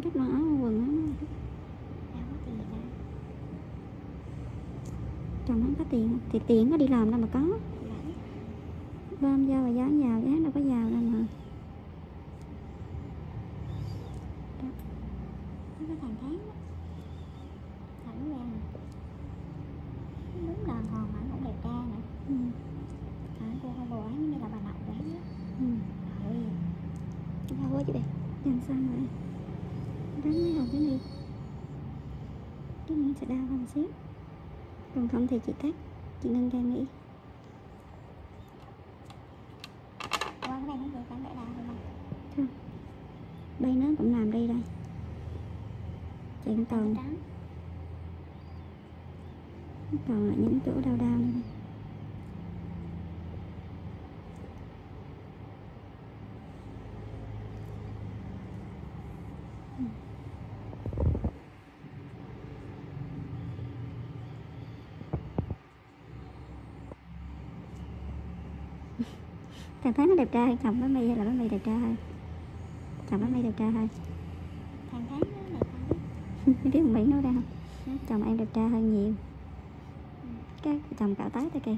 Chắc nó áo quần á. Đâu có tiền đâu. Chồng hắn có tiền, thì tiền có đi làm đâu mà có. Đấy. Bơm vô và dán vào, chứ hắn đâu có vào đâu mà. Nó có thằng tháng đó. Thẳng ra. Đúng đàng hoàng mà cũng đẹp trai nữa. Cô không bồ ấy như là bà nội đấy. Ôi. Đâu quá chị đẹp. Làm sao rồi? Ráng mấy hộp cái này. Cái này sẽ đau hơn xíu. Còn không thì chị cắt. Chị Ngân ra nghĩ. Qua cái này nó vừa phải đỡ đau thôi mà. Không. Đây nó cũng làm đi đây. Chị cũng còn. Còn lại những chỗ đau đau nữa đây. Thằng thấy nó đẹp trai, chồng với My hay là với My đẹp trai hơn? Chồng với My đẹp trai hơn. Thằng tháng nó đẹp hơn. Biết thằng Mỹ nói ra không? Chồng em đẹp trai hơn nhiều. Cái chồng cạo tái tay kìa.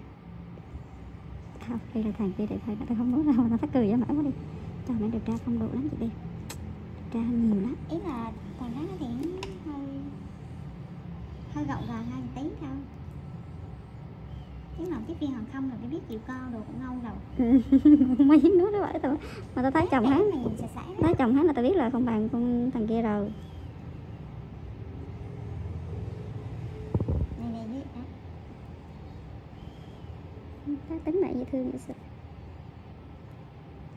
Không, đây là thằng kia đẹp hơn, tao không muốn đâu mà tao phát cười cho mãi quá đi. Chồng em đẹp trai không đủ lắm chị đi. Đẹp trai hơn nhiều lắm. Ý là thằng tháng nó thì hơi gậu gà hơn tí thôi. Chứ nào tiếp viên hàng không rồi phải biết chịu con đồ cũng ngâu rồi. Mấy nước đó vậy tao. Mà tao thấy chồng hắn. Thấy chồng hắn là tao biết là không bằng con thằng kia rồi. Này với hả? Cái tính lại dễ thương vậy sao?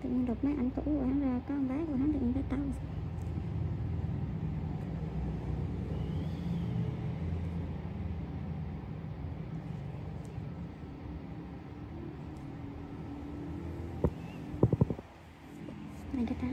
Tự nhiên đột mấy ảnh cũ của hắn ra, có con bác của hắn tự nhiên thấy tao. Này cái tao.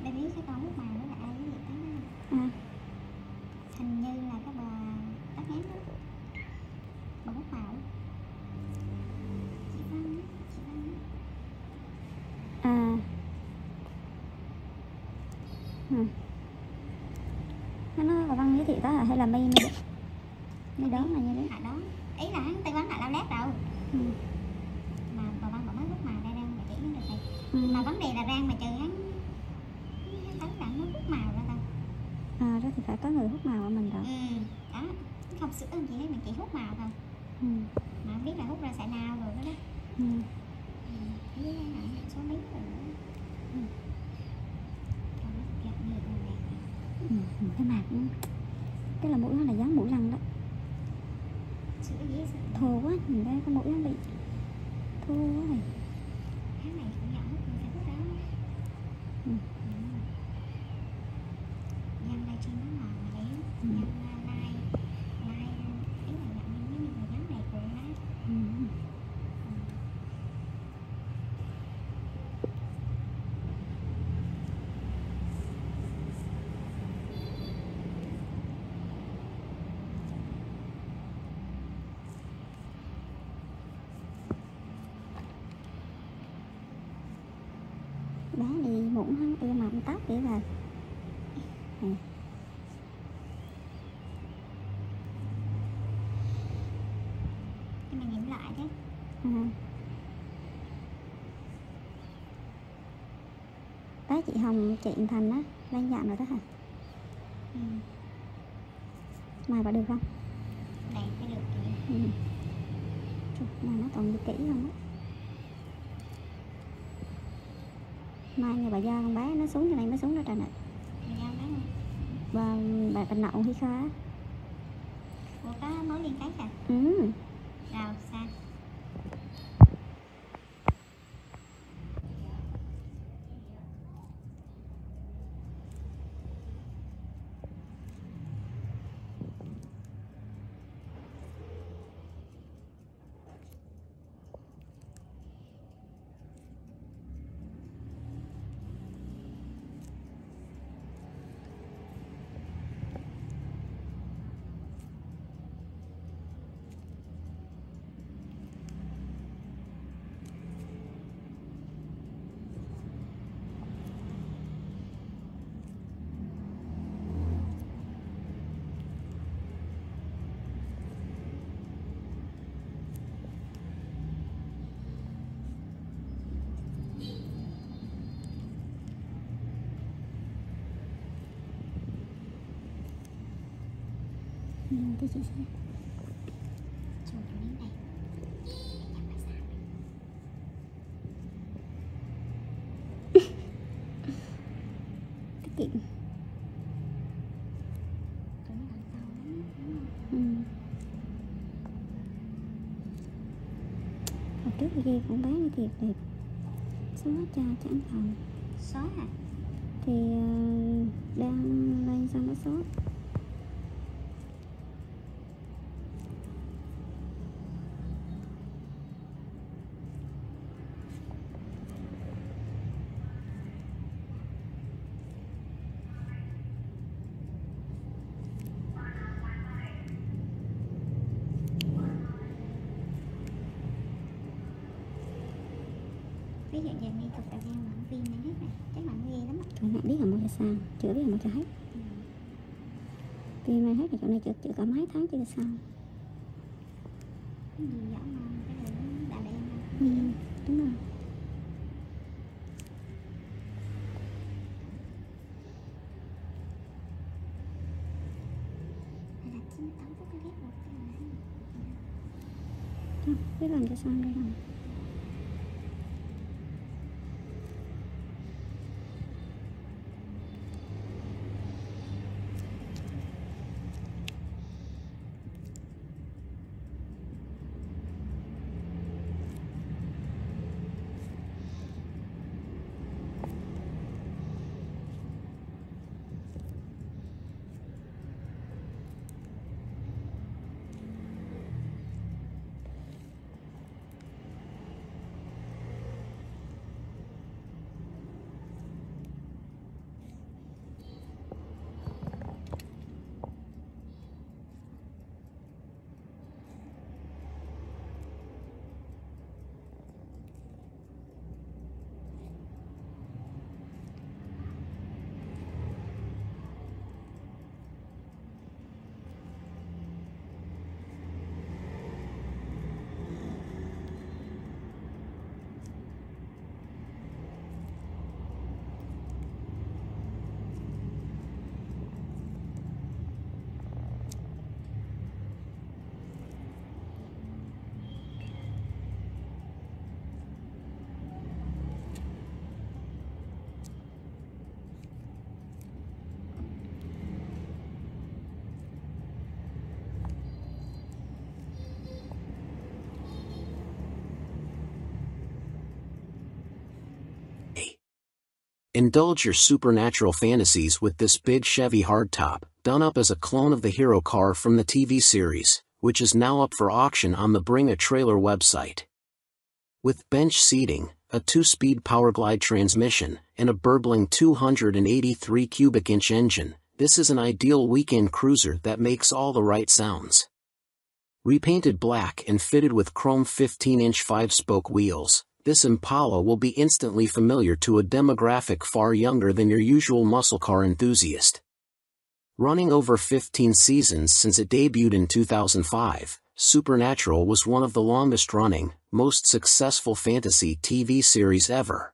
Để biết cái con hút màu đó là ai với gì đó. Hình như là cái bà tóc ngắn đó. Bà hút màu. Chị Văn á, chị Văn á. Nó nói bà Văn giới thiệu đó hay là My đó là như thế. Đó. Ý là hắn tư vấn lại lao lát đâu. Mà bà Văn còn mới hút màu ra đang mà chỉ nó được này. Mà vấn đề là rang mà trời hắn thấy là nó hút màu ra thôi. Đó thì phải có người hút màu của mình rồi. Đó, không sữa gì hết, mình chỉ hút màu thôi. Mà không biết là hút ra sợi nào rồi đó đó. Với số mấy rồi nữa. Cái mặt cái là mũi nó là giống mũi lăng đó. Sữa dễ sợ. Thô quá, nhìn đây cái mũi nó bị thô quá này. Tháng này cũng nhỏ hút mình phải hút đó. Nhân đây trên nó ngọt mà đấy. Nhân lai ý là nhận giống như là giống này của nó. Bé đi muỗng hắn ưa mập tóc vậy là Nhưng mà nghiệm lại chứ. Bé chị Hồng chị Thành á lên dặn rồi đó hả? Mai bà được không? Này phải được kỹ. Mà nó còn bị kỹ không á. Mai nhà bà Gia con bé nó xuống cho này mới xuống đó trời nè. Bà Giao bán không? và bạn nậu hay khá. Ủa có mối liên kết à? Rồi sao? Cái chị xem. Chùi cái miếng này. Tiết kiệm. Tụi nó đằng sau lắm, đúng không? Hồi trước cái kia cũng bán thiệt đẹp. Xóa cha chẳng thành. Xóa à? Thì đang lên xong nó xóa. Ví dụ giờ mi cục cà phê mà viên này hết này, chắc bạn ghê lắm á. Cái này biết là mua cho sao, chưa biết là mua cho hết. Viên này hết thì chỗ này chưa cả mấy tháng chưa xong. Cái gì dở ngon, cái này nó đã đen. Đúng rồi. Hay là chín tấm có cái ghép một cái này. Không, biết làm cho xong đây rồi. Indulge your supernatural fantasies with this big Chevy hardtop, done up as a clone of the hero car from the TV series, which is now up for auction on the Bring a Trailer website. With bench seating, a 2-speed Powerglide transmission, and a burbling 283 cubic inch engine, this is an ideal weekend cruiser that makes all the right sounds. Repainted black and fitted with chrome 15-inch 5-spoke wheels, this Impala will be instantly familiar to a demographic far younger than your usual muscle car enthusiast. Running over 15 seasons since it debuted in 2005, Supernatural was one of the longest-running, most successful fantasy TV series ever.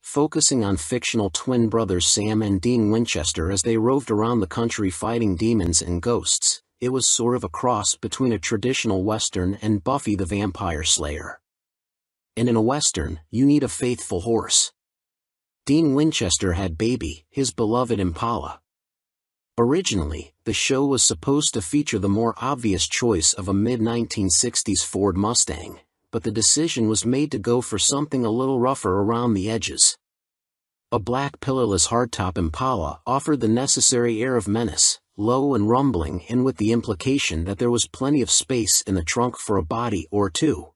Focusing on fictional twin brothers Sam and Dean Winchester as they roved around the country fighting demons and ghosts, it was sort of a cross between a traditional Western and Buffy the Vampire Slayer. And in a Western, you need a faithful horse. Dean Winchester had Baby, his beloved Impala. Originally, the show was supposed to feature the more obvious choice of a mid-1960s Ford Mustang, but the decision was made to go for something a little rougher around the edges. A black pillarless hardtop Impala offered the necessary air of menace, low and rumbling, and with the implication that there was plenty of space in the trunk for a body or two.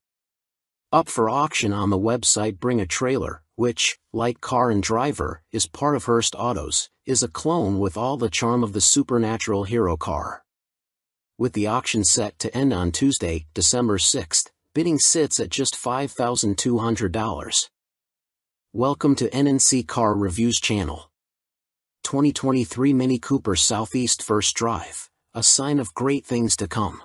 Up for auction on the website Bring a Trailer, which, like Car and Driver, is part of Hearst Autos, is a clone with all the charm of the supernatural hero car. With the auction set to end on Tuesday, December 6th, bidding sits at just $5,200. Welcome to NNC Car Reviews channel. 2023 Mini Cooper Southeast First Drive, a sign of great things to come.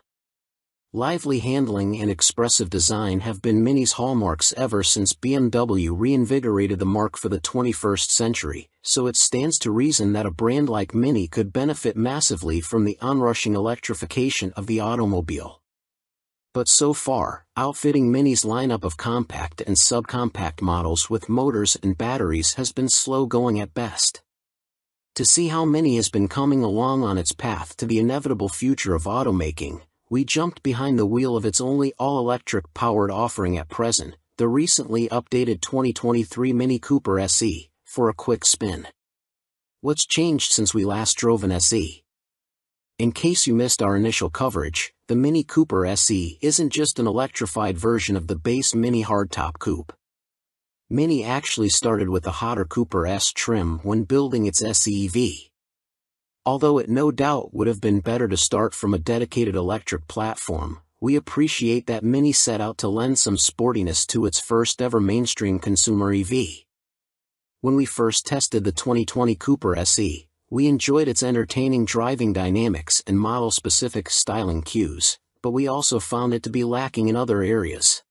Lively handling and expressive design have been Mini's hallmarks ever since BMW reinvigorated the marque for the 21st century, so it stands to reason that a brand like Mini could benefit massively from the onrushing electrification of the automobile. But so far, outfitting Mini's lineup of compact and subcompact models with motors and batteries has been slow going at best. To see how Mini has been coming along on its path to the inevitable future of automaking, we jumped behind the wheel of its only all-electric powered offering at present, the recently updated 2023 Mini Cooper SE, for a quick spin. What's changed since we last drove an SE? In case you missed our initial coverage, the Mini Cooper SE isn't just an electrified version of the base Mini hardtop coupe. Mini actually started with the hotter Cooper S trim when building its SE-EV. Although it no doubt would have been better to start from a dedicated electric platform, we appreciate that Mini set out to lend some sportiness to its first ever mainstream consumer EV. When we first tested the 2020 Cooper SE, we enjoyed its entertaining driving dynamics and model-specific styling cues, but we also found it to be lacking in other areas.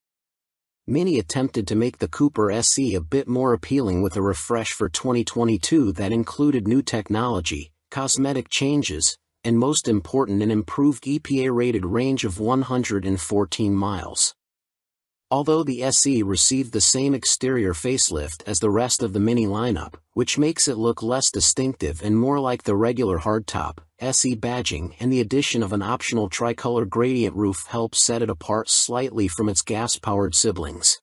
Mini attempted to make the Cooper SE a bit more appealing with a refresh for 2022 that included new technology, cosmetic changes, and most important, an improved EPA-rated range of 114 miles. Although the SE received the same exterior facelift as the rest of the Mini lineup, which makes it look less distinctive and more like the regular hardtop, SE badging and the addition of an optional tricolor gradient roof helps set it apart slightly from its gas-powered siblings.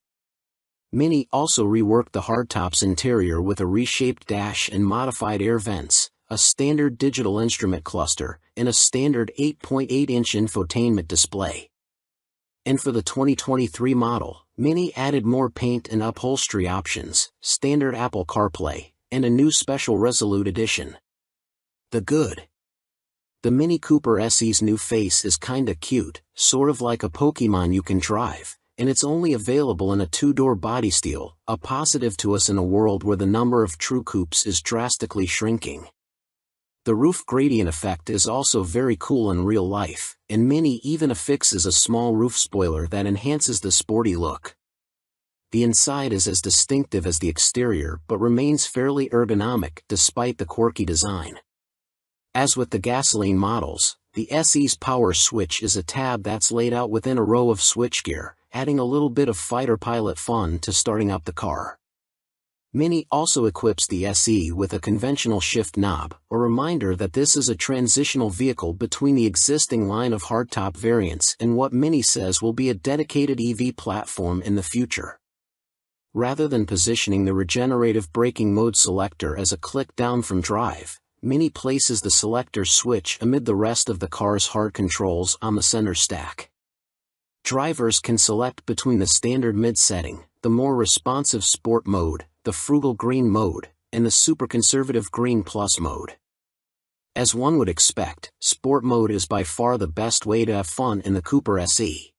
Mini also reworked the hardtop's interior with a reshaped dash and modified air vents, a standard digital instrument cluster, and a standard 8.8-inch infotainment display. And for the 2023 model, Mini added more paint and upholstery options, standard Apple CarPlay, and a new special Resolute edition. The good. The Mini Cooper SE's new face is kinda cute, sort of like a Pokemon you can drive, and it's only available in a two-door body style, a positive to us in a world where the number of true coupes is drastically shrinking. The roof gradient effect is also very cool in real life, and Mini even affixes a small roof spoiler that enhances the sporty look. The inside is as distinctive as the exterior but remains fairly ergonomic despite the quirky design. As with the gasoline models, the SE's power switch is a tab that's laid out within a row of switchgear, adding a little bit of fighter pilot fun to starting up the car. Mini also equips the SE with a conventional shift knob, a reminder that this is a transitional vehicle between the existing line of hardtop variants and what Mini says will be a dedicated EV platform in the future. Rather than positioning the regenerative braking mode selector as a click down from drive, Mini places the selector switch amid the rest of the car's hard controls on the center stack. Drivers can select between the standard mid setting, the more responsive sport mode, the frugal green mode, and the super conservative green plus mode. As one would expect, sport mode is by far the best way to have fun in the Cooper SE.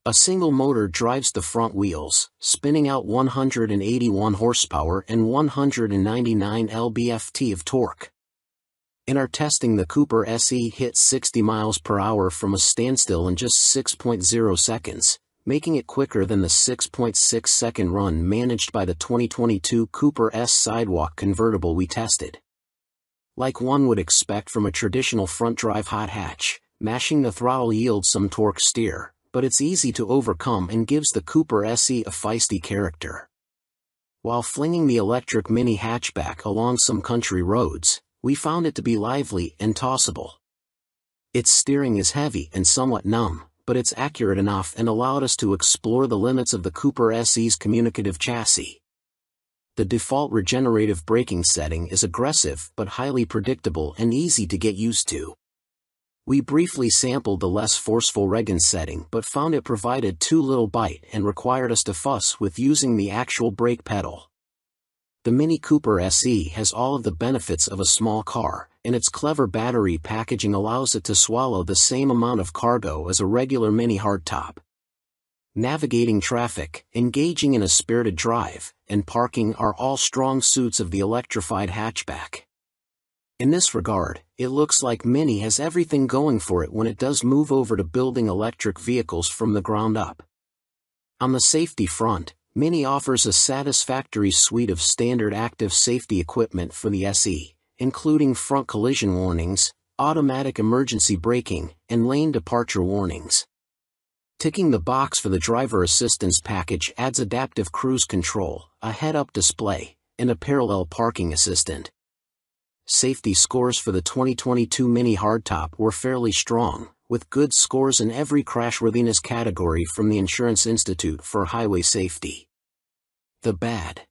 A single motor drives the front wheels, spinning out 181 horsepower and 199 lb-ft of torque. In our testing, the Cooper SE hit 60 miles per hour from a standstill in just 6.0 seconds, making it quicker than the 6.6-second run managed by the 2022 Cooper S Sidewalk convertible we tested. Like one would expect from a traditional front-drive hot hatch, mashing the throttle yields some torque steer, but it's easy to overcome and gives the Cooper SE a feisty character. While flinging the electric Mini hatchback along some country roads, we found it to be lively and tossable. Its steering is heavy and somewhat numb, but it's accurate enough and allowed us to explore the limits of the Cooper SE's communicative chassis. The default regenerative braking setting is aggressive but highly predictable and easy to get used to. We briefly sampled the less forceful regen setting but found it provided too little bite and required us to fuss with using the actual brake pedal. The Mini Cooper SE has all of the benefits of a small car, and its clever battery packaging allows it to swallow the same amount of cargo as a regular mini hardtop. Navigating traffic, engaging in a spirited drive, and parking are all strong suits of the electrified hatchback. In this regard, it looks like Mini has everything going for it when it does move over to building electric vehicles from the ground up. On the safety front, Mini offers a satisfactory suite of standard active safety equipment for the SE, including front collision warnings, automatic emergency braking, and lane departure warnings. Ticking the box for the driver assistance package adds adaptive cruise control, a head-up display, and a parallel parking assistant. Safety scores for the 2022 Mini Hardtop were fairly strong, with good scores in every crashworthiness category from the Insurance Institute for Highway Safety. The bad.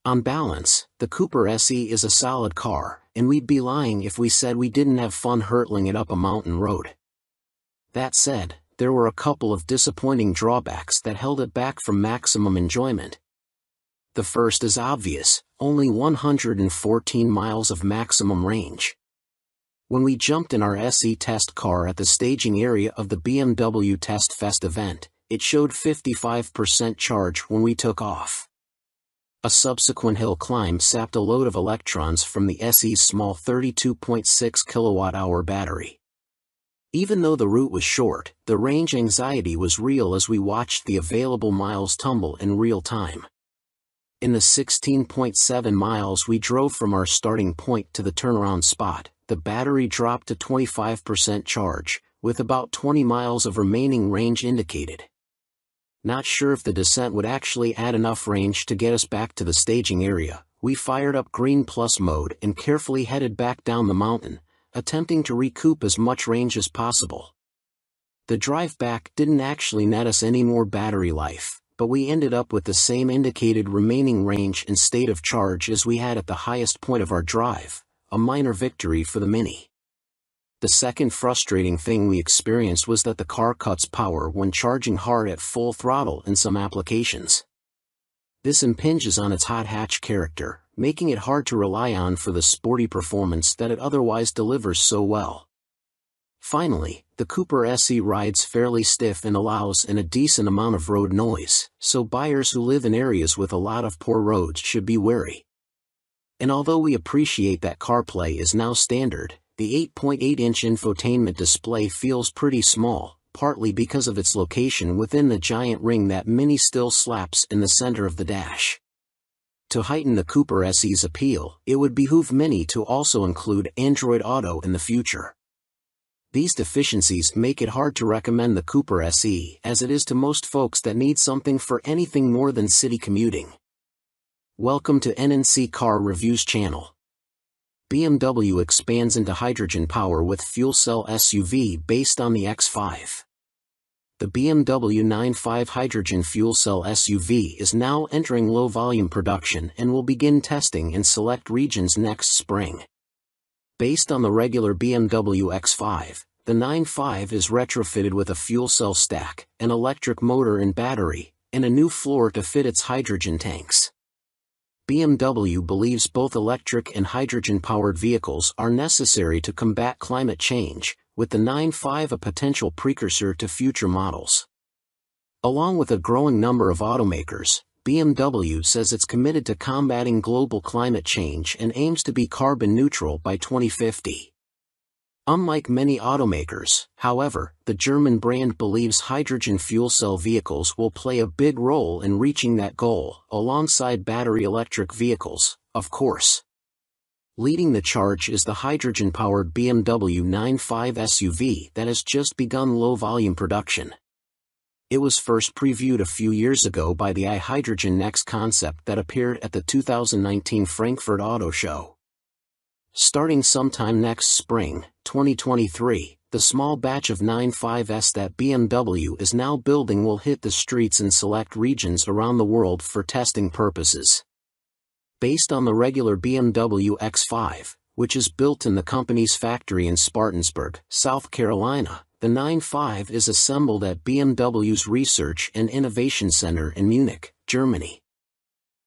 On balance, the Cooper SE is a solid car, and we'd be lying if we said we didn't have fun hurtling it up a mountain road. That said, there were a couple of disappointing drawbacks that held it back from maximum enjoyment. The first is obvious, only 114 miles of maximum range. When we jumped in our SE test car at the staging area of the BMW Test Fest event, it showed 55% charge when we took off. A subsequent hill climb sapped a load of electrons from the SE's small 32.6 kWh battery. Even though the route was short, the range anxiety was real as we watched the available miles tumble in real time. In the 16.7 miles we drove from our starting point to the turnaround spot, the battery dropped to 25% charge, with about 20 miles of remaining range indicated. Not sure if the descent would actually add enough range to get us back to the staging area, we fired up Green Plus mode and carefully headed back down the mountain, attempting to recoup as much range as possible. The drive back didn't actually net us any more battery life, but we ended up with the same indicated remaining range and state of charge as we had at the highest point of our drive, a minor victory for the Mini. The second frustrating thing we experienced was that the car cuts power when charging hard at full throttle in some applications. This impinges on its hot hatch character, making it hard to rely on for the sporty performance that it otherwise delivers so well. Finally, the Cooper SE rides fairly stiff and allows a decent amount of road noise, so buyers who live in areas with a lot of poor roads should be wary. And although we appreciate that CarPlay is now standard, the 8.8-inch infotainment display feels pretty small, partly because of its location within the giant ring that Mini still slaps in the center of the dash. To heighten the Cooper SE's appeal, it would behoove Mini to also include Android Auto in the future. These deficiencies make it hard to recommend the Cooper SE as it is to most folks that need something for anything more than city commuting. Welcome to NNC Car Reviews channel. BMW expands into hydrogen power with fuel cell SUV based on the X5. The BMW 9.5 hydrogen fuel cell SUV is now entering low-volume production and will begin testing in select regions next spring. Based on the regular BMW X5, the 9.5 is retrofitted with a fuel cell stack, an electric motor and battery, and a new floor to fit its hydrogen tanks. BMW believes both electric and hydrogen-powered vehicles are necessary to combat climate change, with the 9.5 a potential precursor to future models. Along with a growing number of automakers, BMW says it's committed to combating global climate change and aims to be carbon neutral by 2050. Unlike many automakers, however, the German brand believes hydrogen fuel cell vehicles will play a big role in reaching that goal, alongside battery electric vehicles, of course. Leading the charge is the hydrogen-powered BMW 9.5 SUV that has just begun low-volume production. It was first previewed a few years ago by the iHydrogen Next concept that appeared at the 2019 Frankfurt Auto Show. Starting sometime next spring, 2023, the small batch of 95s that BMW is now building will hit the streets in select regions around the world for testing purposes. Based on the regular BMW X5, which is built in the company's factory in Spartanburg, South Carolina, the 95 is assembled at BMW's Research and Innovation Center in Munich, Germany.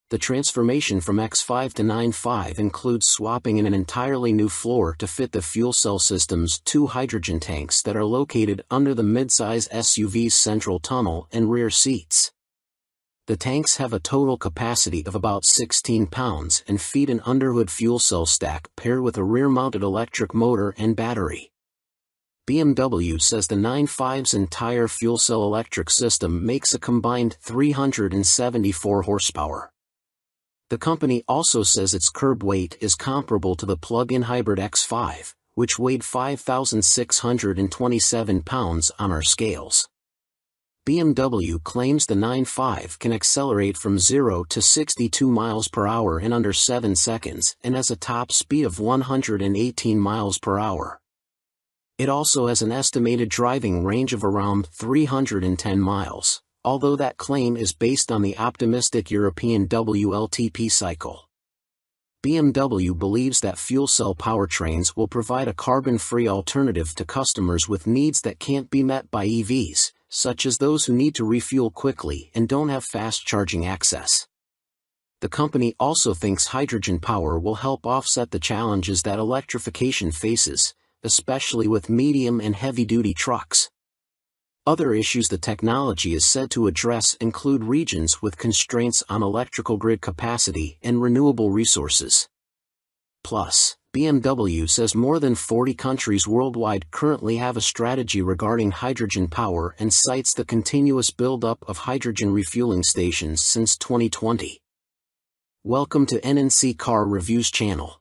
The transformation from X5 to 95 includes swapping in an entirely new floor to fit the fuel cell system's 2 hydrogen tanks that are located under the midsize SUV's central tunnel and rear seats. The tanks have a total capacity of about 16 pounds and feed an underhood fuel cell stack paired with a rear-mounted electric motor and battery. BMW says the 95's entire fuel cell electric system makes a combined 374 horsepower. The company also says its curb weight is comparable to the plug-in hybrid X5, which weighed 5,627 pounds on our scales. BMW claims the 95 can accelerate from 0 to 62 miles per hour in under 7 seconds and has a top speed of 118 miles per hour. It also has an estimated driving range of around 310 miles. Although that claim is based on the optimistic European WLTP cycle. BMW believes that fuel cell powertrains will provide a carbon-free alternative to customers with needs that can't be met by EVs, such as those who need to refuel quickly and don't have fast charging access. The company also thinks hydrogen power will help offset the challenges that electrification faces, especially with medium and heavy-duty trucks. Other issues the technology is said to address include regions with constraints on electrical grid capacity and renewable resources. Plus, BMW says more than 40 countries worldwide currently have a strategy regarding hydrogen power and cites the continuous build-up of hydrogen refueling stations since 2020. Welcome to NNC Car Reviews channel.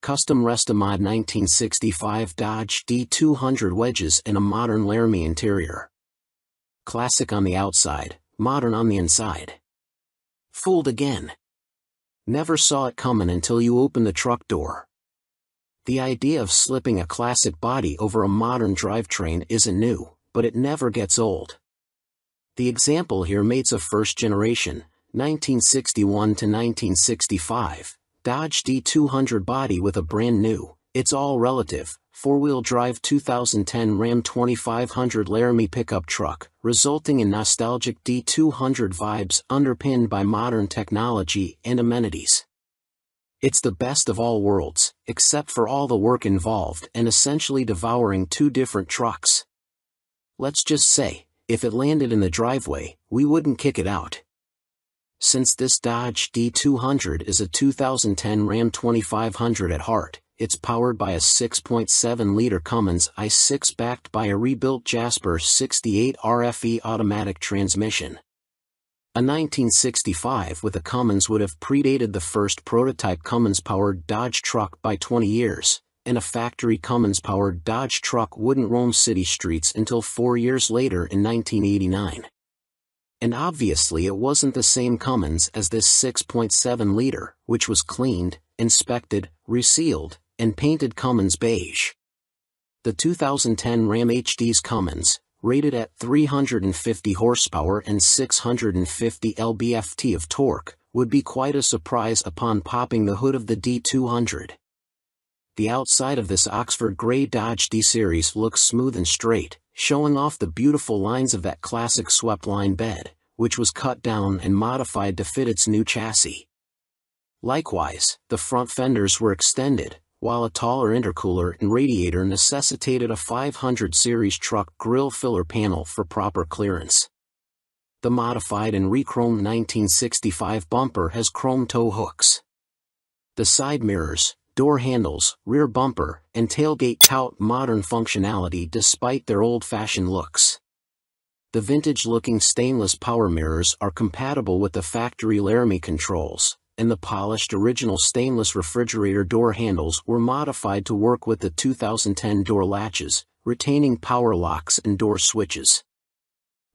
Custom Restomod 1965 Dodge D200 wedges in a modern Laramie interior. Classic on the outside, modern on the inside. Fooled again. Never saw it coming until you open the truck door. The idea of slipping a classic body over a modern drivetrain isn't new, but it never gets old. The example here mates a first generation, 1961 to 1965. Dodge D200 body with a brand new, it's all relative, four-wheel drive 2010 Ram 2500 Laramie pickup truck, resulting in nostalgic D200 vibes underpinned by modern technology and amenities. It's the best of all worlds, except for all the work involved and essentially devouring 2 different trucks. Let's just say, if it landed in the driveway, we wouldn't kick it out. Since this Dodge D200 is a 2010 Ram 2500 at heart, it's powered by a 6.7-liter Cummins i6 backed by a rebuilt Jasper 68 RFE automatic transmission. A 1965 with a Cummins would have predated the first prototype Cummins-powered Dodge truck by 20 years, and a factory Cummins-powered Dodge truck wouldn't roam city streets until 4 years later in 1989. And obviously it wasn't the same Cummins as this 6.7-liter, which was cleaned, inspected, resealed, and painted Cummins beige. The 2010 Ram HD's Cummins, rated at 350 horsepower and 650 lb-ft of torque, would be quite a surprise upon popping the hood of the D200. The outside of this Oxford Grey Dodge D-Series looks smooth and straight, showing off the beautiful lines of that classic swept-line bed, which was cut down and modified to fit its new chassis. Likewise, the front fenders were extended, while a taller intercooler and radiator necessitated a 500 series truck grille filler panel for proper clearance. The modified and re-chromed 1965 bumper has chrome tow hooks. The side mirrors, door handles, rear bumper, and tailgate tout modern functionality despite their old-fashioned looks. The vintage-looking stainless power mirrors are compatible with the factory Laramie controls, and the polished original stainless refrigerator door handles were modified to work with the 2010 door latches, retaining power locks and door switches.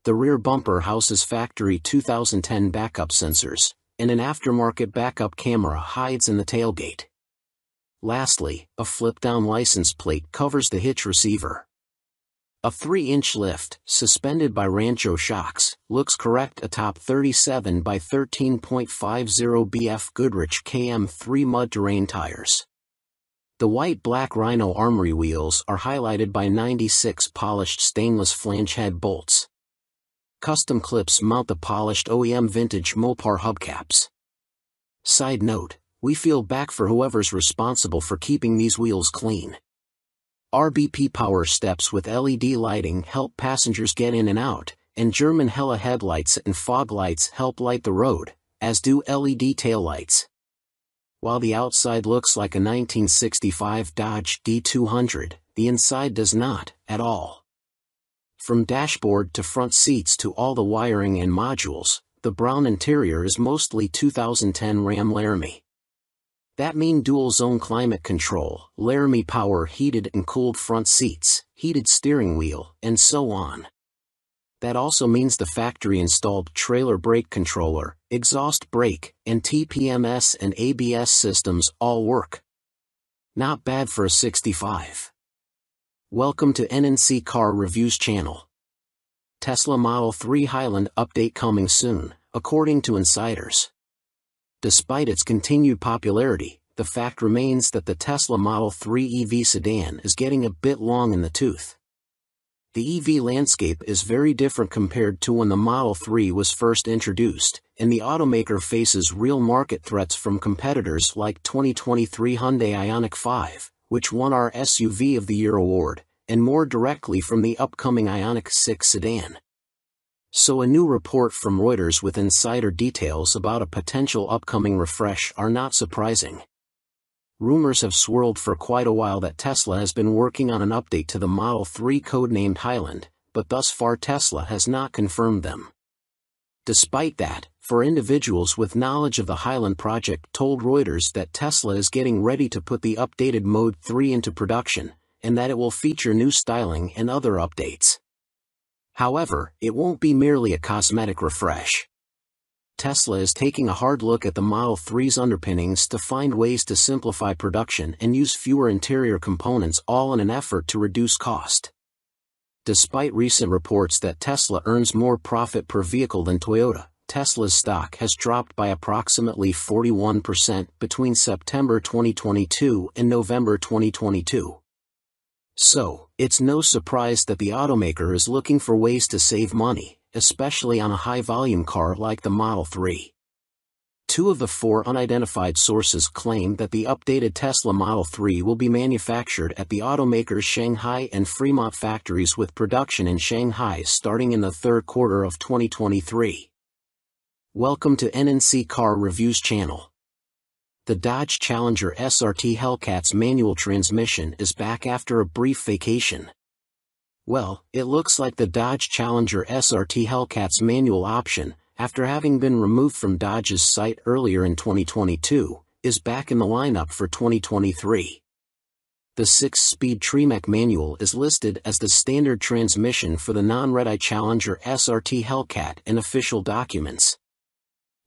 The rear bumper houses factory 2010 backup sensors, and an aftermarket backup camera hides in the tailgate. Lastly, a flip-down license plate covers the hitch receiver. A 3-inch lift, suspended by Rancho shocks, looks correct atop 37 by 13.50 BF Goodrich KM3 mud terrain tires. The white-black Rhino Armory wheels are highlighted by 96 polished stainless flange head bolts. Custom clips mount the polished OEM vintage Mopar hubcaps. Side note, we feel back for whoever's responsible for keeping these wheels clean. RBP power steps with LED lighting help passengers get in and out, and German Hella headlights and fog lights help light the road, as do LED taillights. While the outside looks like a 1965 Dodge D200, the inside does not, at all. From dashboard to front seats to all the wiring and modules, the brown interior is mostly 2010 Ram Laramie. That mean dual-zone climate control, Laramie power heated and cooled front seats, heated steering wheel, and so on. That also means the factory-installed trailer brake controller, exhaust brake, and TPMS and ABS systems all work. Not bad for a 65. Welcome to NNC Car Reviews channel. Tesla Model 3 Highland update coming soon, according to insiders. Despite its continued popularity, the fact remains that the Tesla Model 3 EV sedan is getting a bit long in the tooth. The EV landscape is very different compared to when the Model 3 was first introduced, and the automaker faces real market threats from competitors like 2023 Hyundai Ioniq 5, which won our SUV of the Year award, and more directly from the upcoming Ioniq 6 sedan. So a new report from Reuters with insider details about a potential upcoming refresh are not surprising. Rumors have swirled for quite a while that Tesla has been working on an update to the Model 3 codenamed Highland, but thus far Tesla has not confirmed them. Despite that, for individuals with knowledge of the Highland project told Reuters that Tesla is getting ready to put the updated Mode 3 into production, and that it will feature new styling and other updates. However, it won't be merely a cosmetic refresh. Tesla is taking a hard look at the Model 3's underpinnings to find ways to simplify production and use fewer interior components, all in an effort to reduce cost. Despite recent reports that Tesla earns more profit per vehicle than Toyota, Tesla's stock has dropped by approximately 41% between September 2022 and November 2022. So, it's no surprise that the automaker is looking for ways to save money, especially on a high-volume car like the Model 3. 2 of the 4 unidentified sources claim that the updated Tesla Model 3 will be manufactured at the automaker's Shanghai and Fremont factories, with production in Shanghai starting in the third quarter of 2023. Welcome to NNC Car Reviews channel. The Dodge Challenger SRT Hellcat's manual transmission is back after a brief vacation. Well, it looks like the Dodge Challenger SRT Hellcat's manual option, after having been removed from Dodge's site earlier in 2022, is back in the lineup for 2023. The 6-speed Tremec manual is listed as the standard transmission for the non-red-eye Challenger SRT Hellcat in official documents.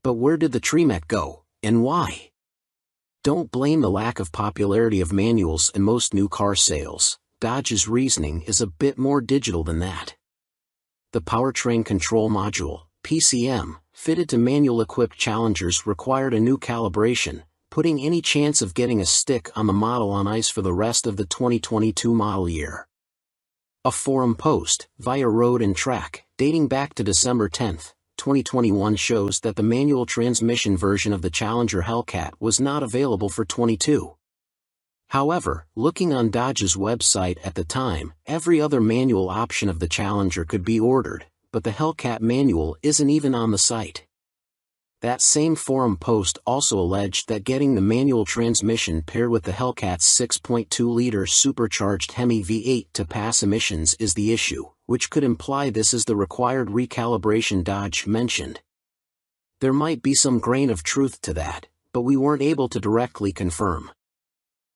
But where did the Tremec go, and why? Don't blame the lack of popularity of manuals in most new car sales. Dodge's reasoning is a bit more digital than that. The Powertrain Control Module, PCM, fitted to manual-equipped Challengers required a new calibration, putting any chance of getting a stick on the model on ice for the rest of the 2022 model year. A forum post, via Road and Track, dating back to December 10, 2021 shows that the manual transmission version of the Challenger Hellcat was not available for 22. However, looking on Dodge's website at the time, every other manual option of the Challenger could be ordered, but the Hellcat manual isn't even on the site. That same forum post also alleged that getting the manual transmission paired with the Hellcat's 6.2-liter supercharged Hemi V8 to pass emissions is the issue, which could imply this is the required recalibration Dodge mentioned. There might be some grain of truth to that, but we weren't able to directly confirm.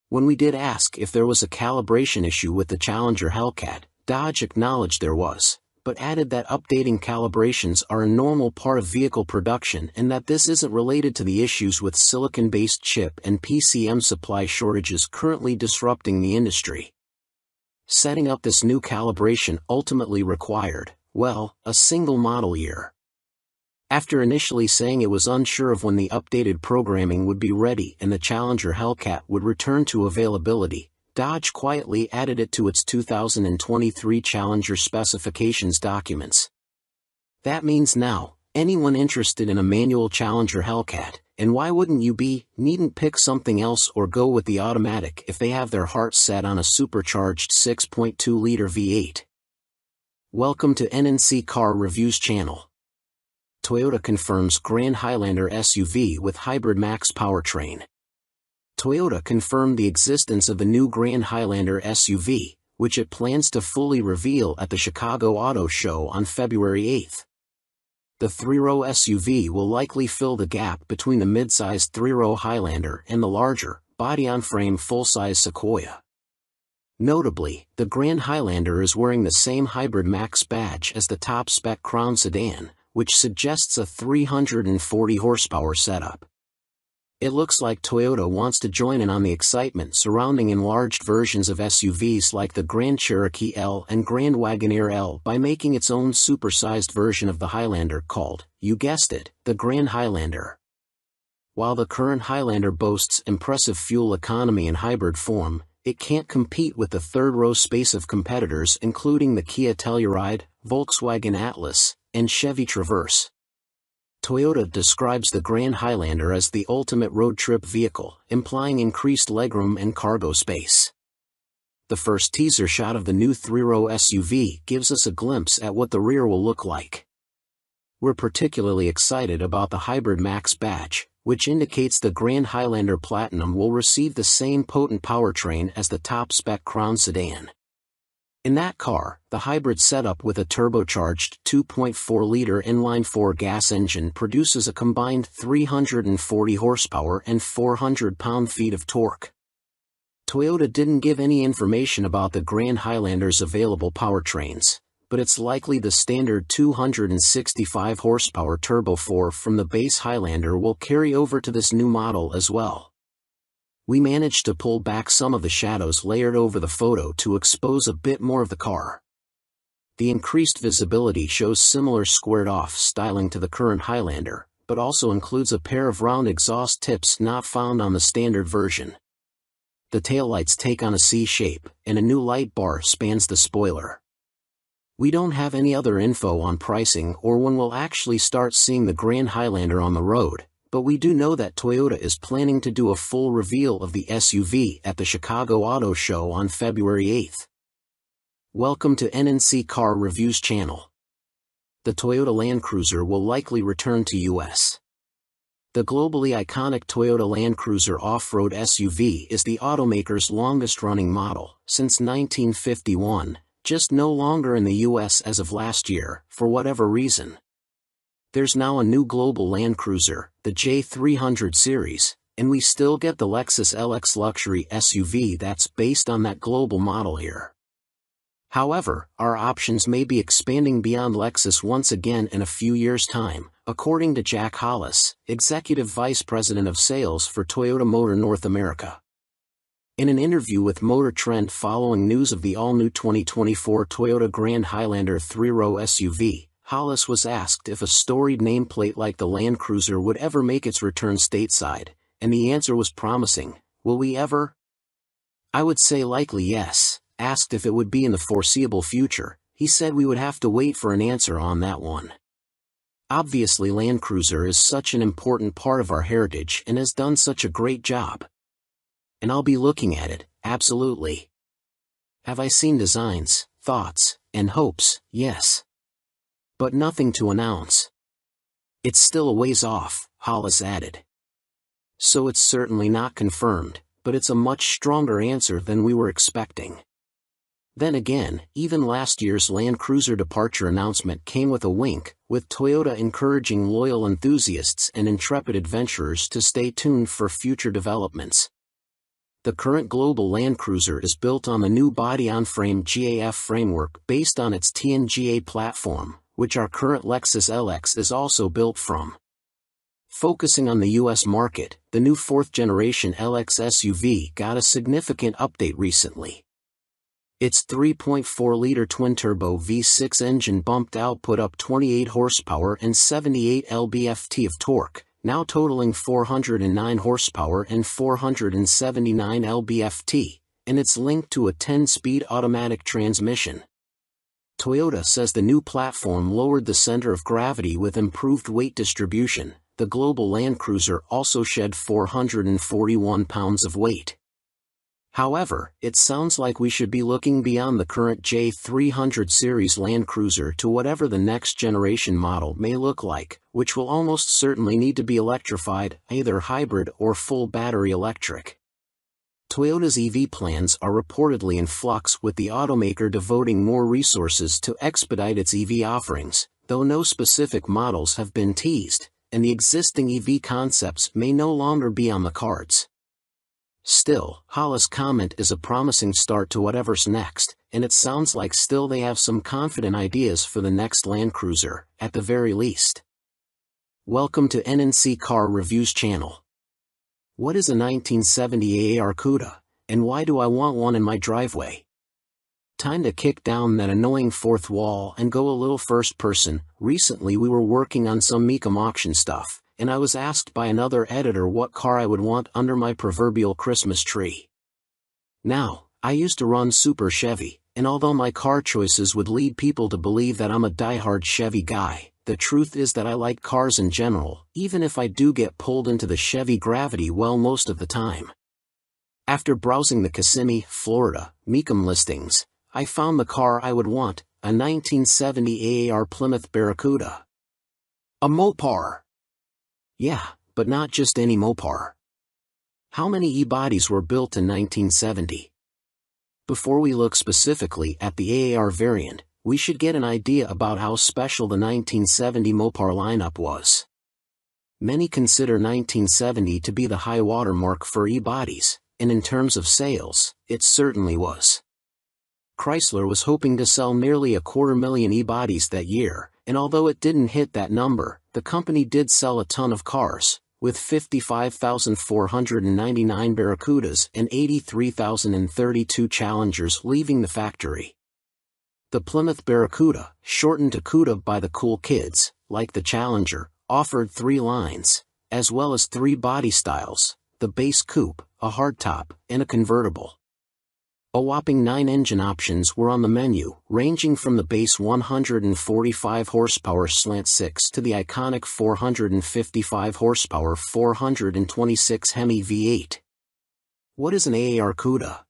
When we did ask if there was a calibration issue with the Challenger Hellcat, Dodge acknowledged there was, but added that updating calibrations are a normal part of vehicle production and that this isn't related to the issues with silicon-based chip and PCM supply shortages currently disrupting the industry. Setting up this new calibration ultimately required, well, a single model year. After initially saying it was unsure of when the updated programming would be ready and the Challenger Hellcat would return to availability, Dodge quietly added it to its 2023 Challenger specifications documents. That means now, anyone interested in a manual Challenger Hellcat, and why wouldn't you be, needn't pick something else or go with the automatic if they have their hearts set on a supercharged 6.2-liter V8. Welcome to NNC Car Reviews channel. Toyota confirms Grand Highlander SUV with hybrid max powertrain. Toyota confirmed the existence of the new Grand Highlander SUV, which it plans to fully reveal at the Chicago Auto Show on February 8. The three-row SUV will likely fill the gap between the mid-sized three-row Highlander and the larger, body-on-frame full-size Sequoia. Notably, the Grand Highlander is wearing the same Hybrid Max badge as the top-spec Crown sedan, which suggests a 340 horsepower setup. It looks like Toyota wants to join in on the excitement surrounding enlarged versions of SUVs like the Grand Cherokee L and Grand Wagoneer L by making its own supersized version of the Highlander called, you guessed it, the Grand Highlander. While the current Highlander boasts impressive fuel economy in hybrid form, it can't compete with the third-row space of competitors including the Kia Telluride, Volkswagen Atlas, and Chevy Traverse. Toyota describes the Grand Highlander as the ultimate road trip vehicle, implying increased legroom and cargo space. The first teaser shot of the new three-row SUV gives us a glimpse at what the rear will look like. We're particularly excited about the Hybrid Max badge, which indicates the Grand Highlander Platinum will receive the same potent powertrain as the top-spec Crown sedan. In that car, the hybrid setup with a turbocharged 2.4-liter inline-4 gas engine produces a combined 340 horsepower and 400 pound-feet of torque. Toyota didn't give any information about the Grand Highlander's available powertrains, but it's likely the standard 265 horsepower Turbo 4 from the base Highlander will carry over to this new model as well. We managed to pull back some of the shadows layered over the photo to expose a bit more of the car. The increased visibility shows similar squared-off styling to the current Highlander, but also includes a pair of round exhaust tips not found on the standard version. The taillights take on a C shape, and a new light bar spans the spoiler. We don't have any other info on pricing or when we'll actually start seeing the Grand Highlander on the road, but we do know that Toyota is planning to do a full reveal of the SUV at the Chicago Auto Show on February 8. Welcome to NNC Car Reviews channel. The Toyota Land Cruiser will likely return to US. The globally iconic Toyota Land Cruiser off-road SUV is the automaker's longest-running model, since 1951, just no longer in the US as of last year, for whatever reason. There's now a new global Land Cruiser, the J300 series, and we still get the Lexus LX luxury SUV that's based on that global model here. However, our options may be expanding beyond Lexus once again in a few years' time, according to Jack Hollis, Executive Vice President of Sales for Toyota Motor North America. In an interview with Motor Trend following news of the all-new 2024 Toyota Grand Highlander three-row SUV, Hollis was asked if a storied nameplate like the Land Cruiser would ever make its return stateside, and the answer was promising. Will we ever? I would say likely yes. Asked if it would be in the foreseeable future, he said we would have to wait for an answer on that one. Obviously Land Cruiser is such an important part of our heritage and has done such a great job. And I'll be looking at it, absolutely. Have I seen designs, thoughts, and hopes? Yes. But nothing to announce. It's still a ways off, Hollis added. So it's certainly not confirmed, but it's a much stronger answer than we were expecting. Then again, even last year's Land Cruiser departure announcement came with a wink, with Toyota encouraging loyal enthusiasts and intrepid adventurers to stay tuned for future developments. The current global Land Cruiser is built on the new body-on-frame GAF framework based on its TNGA platform, which our current Lexus LX is also built from. Focusing on the US market, the new 4th-generation LX SUV got a significant update recently. Its 3.4-liter twin-turbo V6 engine bumped output up 28 horsepower and 78 lb-ft of torque, now totaling 409 horsepower and 479 lb-ft, and it's linked to a 10-speed automatic transmission. Toyota says the new platform lowered the center of gravity with improved weight distribution. The global Land Cruiser also shed 441 pounds of weight. However, it sounds like we should be looking beyond the current J300 series Land Cruiser to whatever the next generation model may look like, which will almost certainly need to be electrified, either hybrid or full battery electric. Toyota's EV plans are reportedly in flux, with the automaker devoting more resources to expedite its EV offerings, though no specific models have been teased, and the existing EV concepts may no longer be on the cards. Still, Hollis' comment is a promising start to whatever's next, and it sounds like still they have some confident ideas for the next Land Cruiser, at the very least. Welcome to NNC Car Reviews channel. What is a 1970 AAR CUDA, and why do I want one in my driveway? Time to kick down that annoying fourth wall and go a little first person. Recently we were working on some Mecum auction stuff, and I was asked by another editor what car I would want under my proverbial Christmas tree. Now, I used to run Super Chevy, and although my car choices would lead people to believe that I'm a diehard Chevy guy, the truth is that I like cars in general, even if I do get pulled into the Chevy Gravity well most of the time. After browsing the Kissimmee, Florida, Mecum listings, I found the car I would want, a 1970 AAR Plymouth Barracuda. A Mopar. Yeah, but not just any Mopar. How many E-bodies were built in 1970? Before we look specifically at the AAR variant, we should get an idea about how special the 1970 Mopar lineup was. Many consider 1970 to be the high watermark for E-bodies, and in terms of sales, it certainly was. Chrysler was hoping to sell nearly 250,000 E-bodies that year, and although it didn't hit that number, the company did sell a ton of cars, with 55,499 Barracudas and 83,032 Challengers leaving the factory. The Plymouth Barracuda, shortened to CUDA by the cool kids, like the Challenger, offered 3 lines, as well as 3 body styles: the base coupe, a hardtop, and a convertible. A whopping 9 engine options were on the menu, ranging from the base 145 horsepower Slant 6 to the iconic 455 horsepower 426 Hemi V8. What is an AAR CUDA?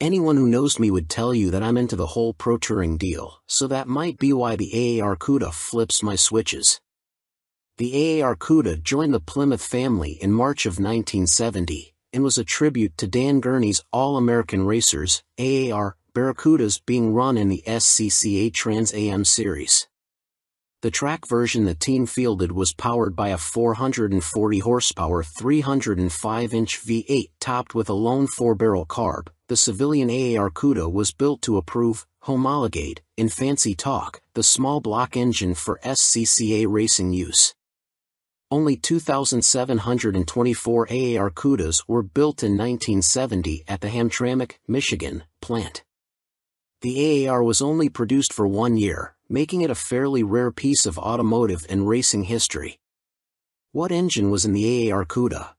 Anyone who knows me would tell you that I'm into the whole pro touring deal, so that might be why the AAR CUDA flips my switches. The AAR CUDA joined the Plymouth family in March of 1970. And was a tribute to Dan Gurney's All-American Racers, AAR, Barracudas being run in the SCCA Trans Am series. The track version the team fielded was powered by a 440 horsepower 305-inch V8 topped with a lone 4-barrel carb. The civilian AAR CUDA was built to approve, homologate, in fancy talk, the small block engine for SCCA racing use. Only 2,724 AAR CUDAs were built in 1970 at the Hamtramck, Michigan, plant. The AAR was only produced for 1 year, making it a fairly rare piece of automotive and racing history. What engine was in the AAR CUDA?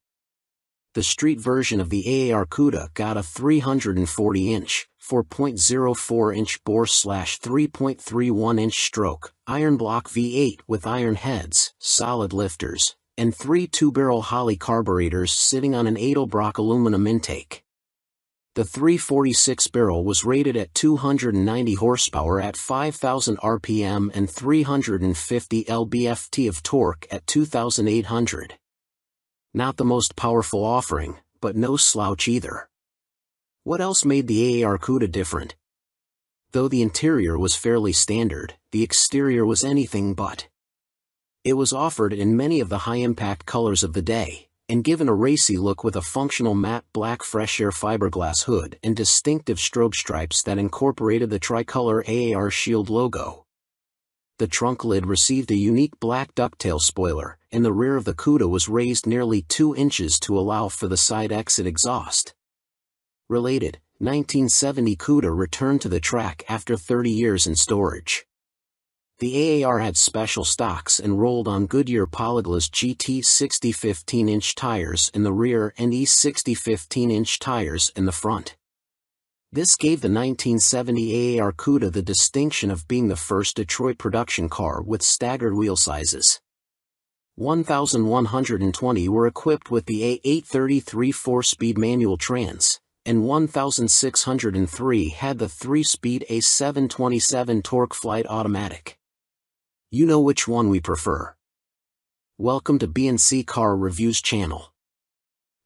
The street version of the AAR CUDA got a 340-inch, 4.04-inch bore/3.31-inch stroke, iron block V8 with iron heads, solid lifters, and 3 2-barrel Holley carburetors sitting on an Edelbrock aluminum intake. The 346-barrel was rated at 290 horsepower at 5,000 RPM and 350 lb-ft of torque at 2,800. Not the most powerful offering, but no slouch either. What else made the AAR CUDA different? Though the interior was fairly standard, the exterior was anything but. It was offered in many of the high-impact colors of the day, and given a racy look with a functional matte black fresh air fiberglass hood and distinctive strobe stripes that incorporated the tricolor AAR Shield logo. The trunk lid received a unique black ducktail spoiler, and the rear of the Cuda was raised nearly 2 inches to allow for the side exit exhaust. Related, 1970 Cuda returned to the track after 30 years in storage. The AAR had special stocks and rolled on Goodyear Polyglas GT 60 15-inch tires in the rear and E60 15-inch tires in the front. This gave the 1970 AAR Cuda the distinction of being the first Detroit production car with staggered wheel sizes. 1,120 were equipped with the A833 4-speed manual trans, and 1,603 had the 3-speed A727 Torque Flight automatic. You know which one we prefer. Welcome to B&C Car Reviews channel.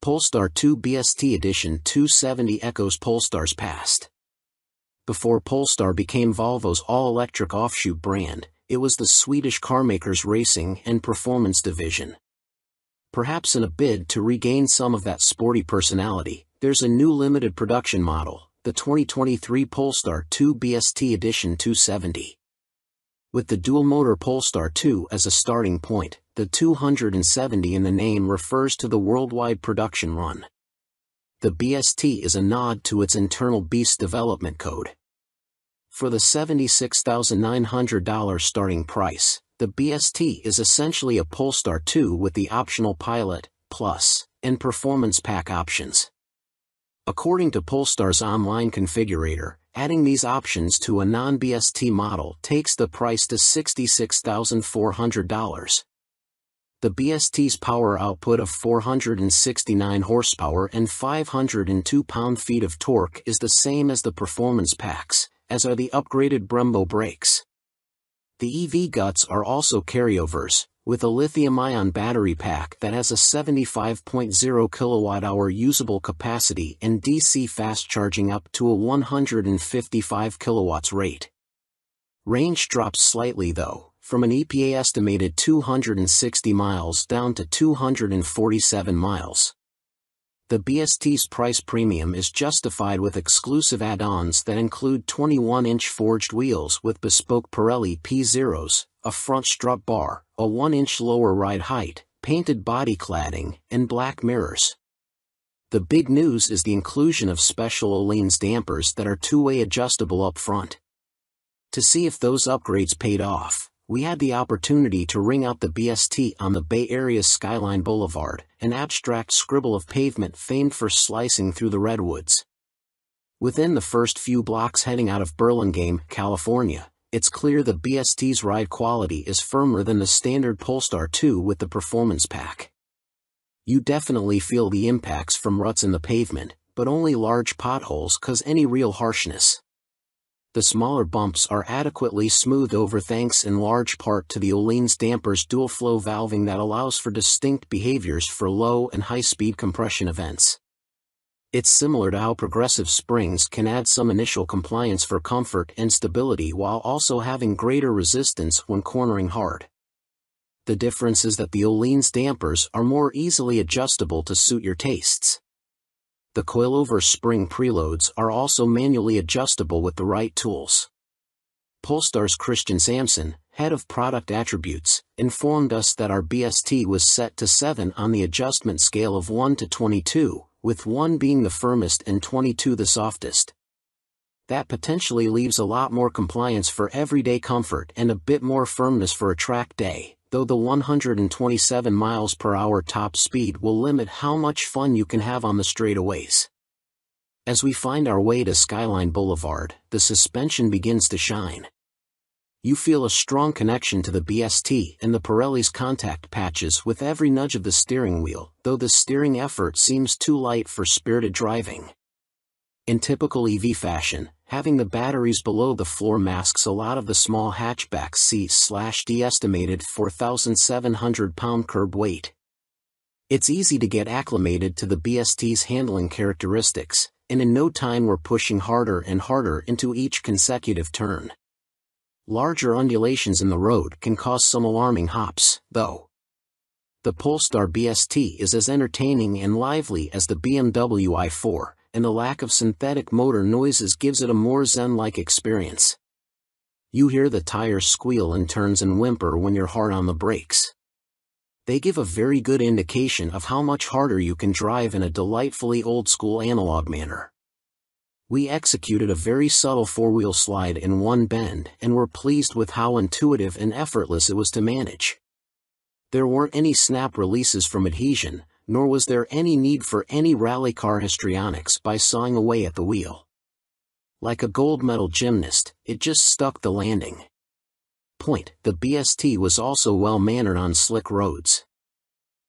Polestar 2 BST Edition 270 echoes Polestar's past. Before Polestar became Volvo's all-electric offshoot brand, it was the Swedish carmaker's racing and performance division. Perhaps in a bid to regain some of that sporty personality, there's a new limited production model, the 2023 Polestar 2 BST Edition 270. With the dual-motor Polestar 2 as a starting point, the 270 in the name refers to the worldwide production run. The BST is a nod to its internal beast development code. For the $76,900 starting price, the BST is essentially a Polestar 2 with the optional Pilot, Plus, and Performance Pack options. According to Polestar's online configurator, adding these options to a non-BST model takes the price to $66,400. The BST's power output of 469 horsepower and 502 pound-feet of torque is the same as the performance packs, as are the upgraded Brembo brakes. The EV guts are also carryovers, with a lithium-ion battery pack that has a 75.0 kWh usable capacity and DC fast charging up to a 155 kW rate. Range drops slightly though, from an EPA estimated 260 miles down to 247 miles. The BST's price premium is justified with exclusive add-ons that include 21-inch forged wheels with bespoke Pirelli P0s, a front strut bar, a 1-inch lower ride height, painted body cladding, and black mirrors. The big news is the inclusion of special Öhlins dampers that are two-way adjustable up front. To see if those upgrades paid off, we had the opportunity to ring out the BST on the Bay Area's Skyline Boulevard, an abstract scribble of pavement famed for slicing through the redwoods. Within the first few blocks heading out of Burlingame, California, it's clear the BST's ride quality is firmer than the standard Polestar 2 with the performance pack. You definitely feel the impacts from ruts in the pavement, but only large potholes cause any real harshness. The smaller bumps are adequately smoothed over thanks in large part to the Öhlins dampers dual flow valving that allows for distinct behaviors for low and high-speed compression events. It's similar to how progressive springs can add some initial compliance for comfort and stability while also having greater resistance when cornering hard. The difference is that the Öhlins dampers are more easily adjustable to suit your tastes. The coilover spring preloads are also manually adjustable with the right tools. Polestar's Christian Sampson, head of product attributes, informed us that our BST was set to 7 on the adjustment scale of 1 to 22, with 1 being the firmest and 22 the softest. That potentially leaves a lot more compliance for everyday comfort and a bit more firmness for a track day, though the 127 miles per hour top speed will limit how much fun you can have on the straightaways. As we find our way to Skyline Boulevard, the suspension begins to shine. You feel a strong connection to the BST and the Pirelli's contact patches with every nudge of the steering wheel, though the steering effort seems too light for spirited driving. In typical EV fashion, having the batteries below the floor masks a lot of the small hatchback C/D estimated 4,700 pound curb weight. It's easy to get acclimated to the BST's handling characteristics, and in no time we're pushing harder and harder into each consecutive turn. Larger undulations in the road can cause some alarming hops, though. The Polestar BST is as entertaining and lively as the BMW i4, and the lack of synthetic motor noises gives it a more zen-like experience. You hear the tires squeal in turns and whimper when you're hard on the brakes. They give a very good indication of how much harder you can drive in a delightfully old-school analog manner. We executed a very subtle four-wheel slide in one bend and were pleased with how intuitive and effortless it was to manage. There weren't any snap releases from adhesion, nor was there any need for any rally car histrionics by sawing away at the wheel. Like a gold medal gymnast, it just stuck the landing. Point: the BST was also well-mannered on slick roads.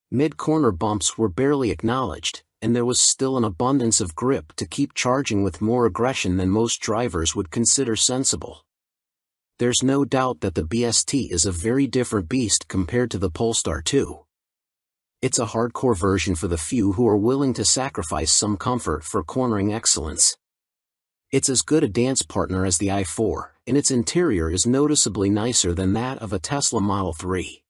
Mid-corner bumps were barely acknowledged, and there was still an abundance of grip to keep charging with more aggression than most drivers would consider sensible. There's no doubt that the BST is a very different beast compared to the Polestar 2. It's a hardcore version for the few who are willing to sacrifice some comfort for cornering excellence. It's as good a dance partner as the i4, and its interior is noticeably nicer than that of a Tesla Model 3.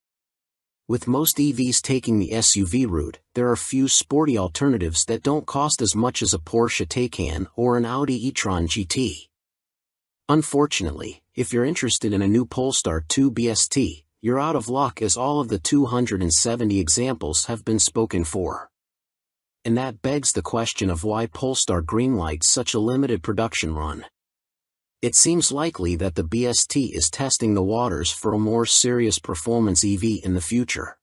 With most EVs taking the SUV route, there are few sporty alternatives that don't cost as much as a Porsche Taycan or an Audi e-tron GT. Unfortunately, if you're interested in a new Polestar 2 BST, you're out of luck, as all of the 270 examples have been spoken for. And that begs the question of why Polestar greenlights such a limited production run. It seems likely that the BST is testing the waters for a more serious performance EV in the future.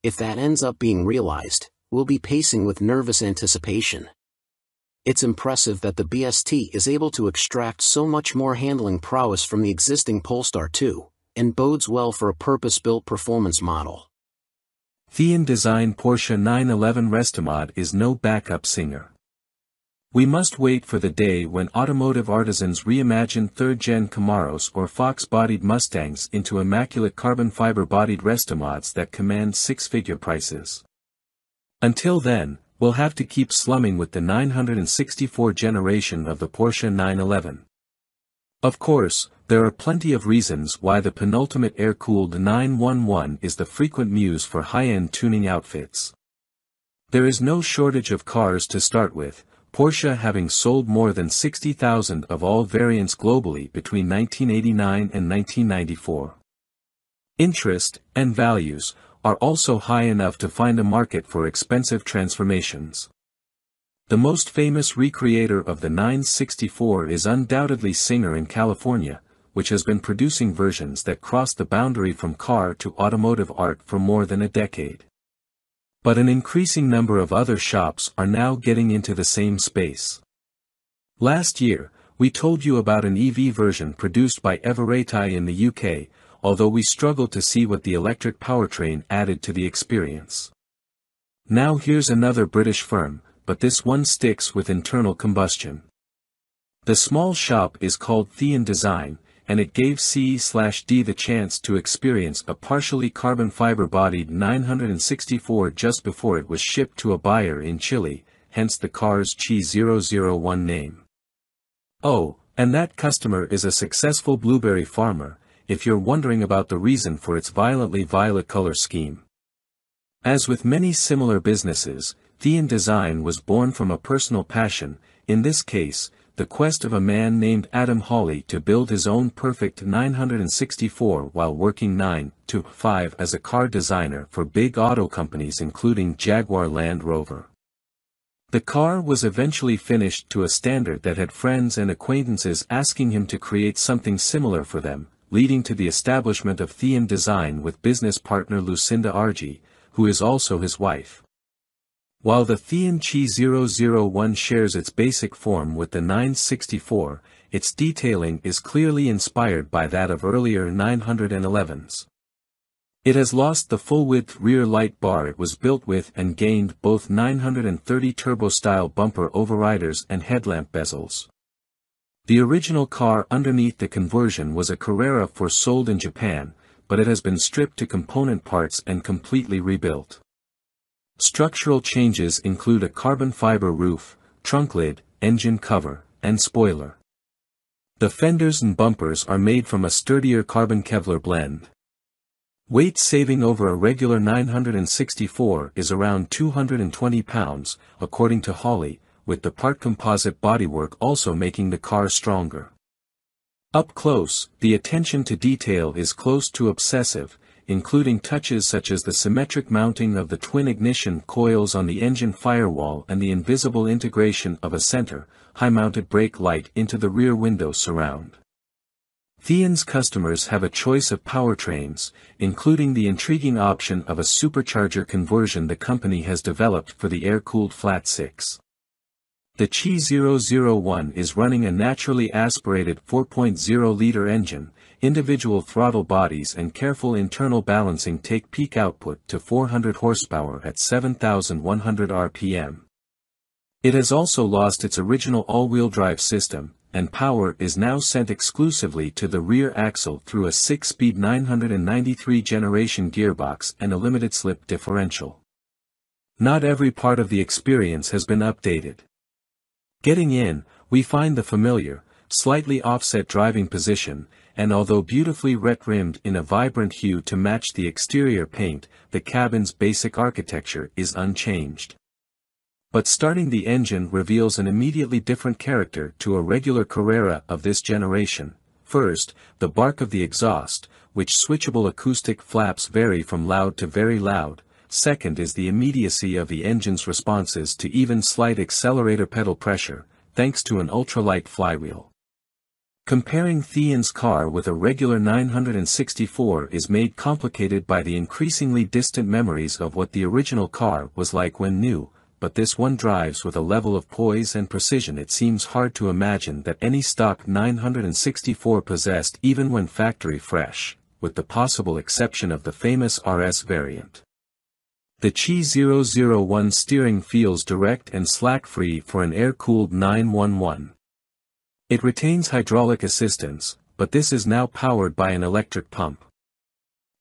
If that ends up being realized, we'll be pacing with nervous anticipation. It's impressive that the BST is able to extract so much more handling prowess from the existing Polestar 2, and bodes well for a purpose-built performance model. Thean Design Porsche 911 Restomod is no backup singer. We must wait for the day when automotive artisans reimagine third-gen Camaros or Fox-bodied Mustangs into immaculate carbon fiber-bodied Restomods that command six-figure prices. Until then, we'll have to keep slumming with the 964 generation of the Porsche 911. Of course, there are plenty of reasons why the penultimate air-cooled 911 is the frequent muse for high-end tuning outfits. There is no shortage of cars to start with, Porsche having sold more than 60,000 of all variants globally between 1989 and 1994. Interest, and values, are also high enough to find a market for expensive transformations. The most famous recreator of the 964 is undoubtedly Singer in California, which has been producing versions that cross the boundary from car to automotive art for more than a decade. But an increasing number of other shops are now getting into the same space. Last year, we told you about an EV version produced by Everetti in the UK, although we struggled to see what the electric powertrain added to the experience. Now here's another British firm, but this one sticks with internal combustion. The small shop is called Thean Design, and it gave C/D the chance to experience a partially carbon fiber-bodied 964 just before it was shipped to a buyer in Chile, hence the car's Chi001 name. Oh, and that customer is a successful blueberry farmer, if you're wondering about the reason for its violently violet color scheme. As with many similar businesses, Thean Design was born from a personal passion, in this case, the quest of a man named Adam Hawley to build his own perfect 964 while working 9 to 5 as a car designer for big auto companies including Jaguar Land Rover. The car was eventually finished to a standard that had friends and acquaintances asking him to create something similar for them, leading to the establishment of Thean Design with business partner Lucinda Argy, who is also his wife. While the Thean Chi001 shares its basic form with the 964, its detailing is clearly inspired by that of earlier 911s. It has lost the full-width rear light bar it was built with and gained both 930 turbo-style bumper overriders and headlamp bezels. The original car underneath the conversion was a Carrera sold in Japan, but it has been stripped to component parts and completely rebuilt. Structural changes include a carbon fiber roof, trunk lid, engine cover, and spoiler. The fenders and bumpers are made from a sturdier carbon Kevlar blend. Weight saving over a regular 964 is around 220 pounds, according to Holley, with the part composite bodywork also making the car stronger. Up close, the attention to detail is close to obsessive, including touches such as the symmetric mounting of the twin ignition coils on the engine firewall and the invisible integration of a center, high-mounted brake light into the rear window surround. Theon's customers have a choice of powertrains, including the intriguing option of a supercharger conversion the company has developed for the air-cooled flat six. The Chi 001 is running a naturally aspirated 4.0-liter engine. Individual throttle bodies and careful internal balancing take peak output to 400 horsepower at 7,100 RPM. It has also lost its original all-wheel drive system, and power is now sent exclusively to the rear axle through a 6-speed 993 generation gearbox and a limited-slip differential. Not every part of the experience has been updated. Getting in, we find the familiar, slightly offset driving position, and although beautifully ret-rimmed in a vibrant hue to match the exterior paint, the cabin's basic architecture is unchanged. But starting the engine reveals an immediately different character to a regular Carrera of this generation. First, the bark of the exhaust, which switchable acoustic flaps vary from loud to very loud. Second is the immediacy of the engine's responses to even slight accelerator pedal pressure, thanks to an ultralight flywheel. Comparing Theon's car with a regular 964 is made complicated by the increasingly distant memories of what the original car was like when new, but this one drives with a level of poise and precision it seems hard to imagine that any stock 964 possessed even when factory fresh, with the possible exception of the famous RS variant. The Chi 001 steering feels direct and slack-free for an air-cooled 911. It retains hydraulic assistance, but this is now powered by an electric pump.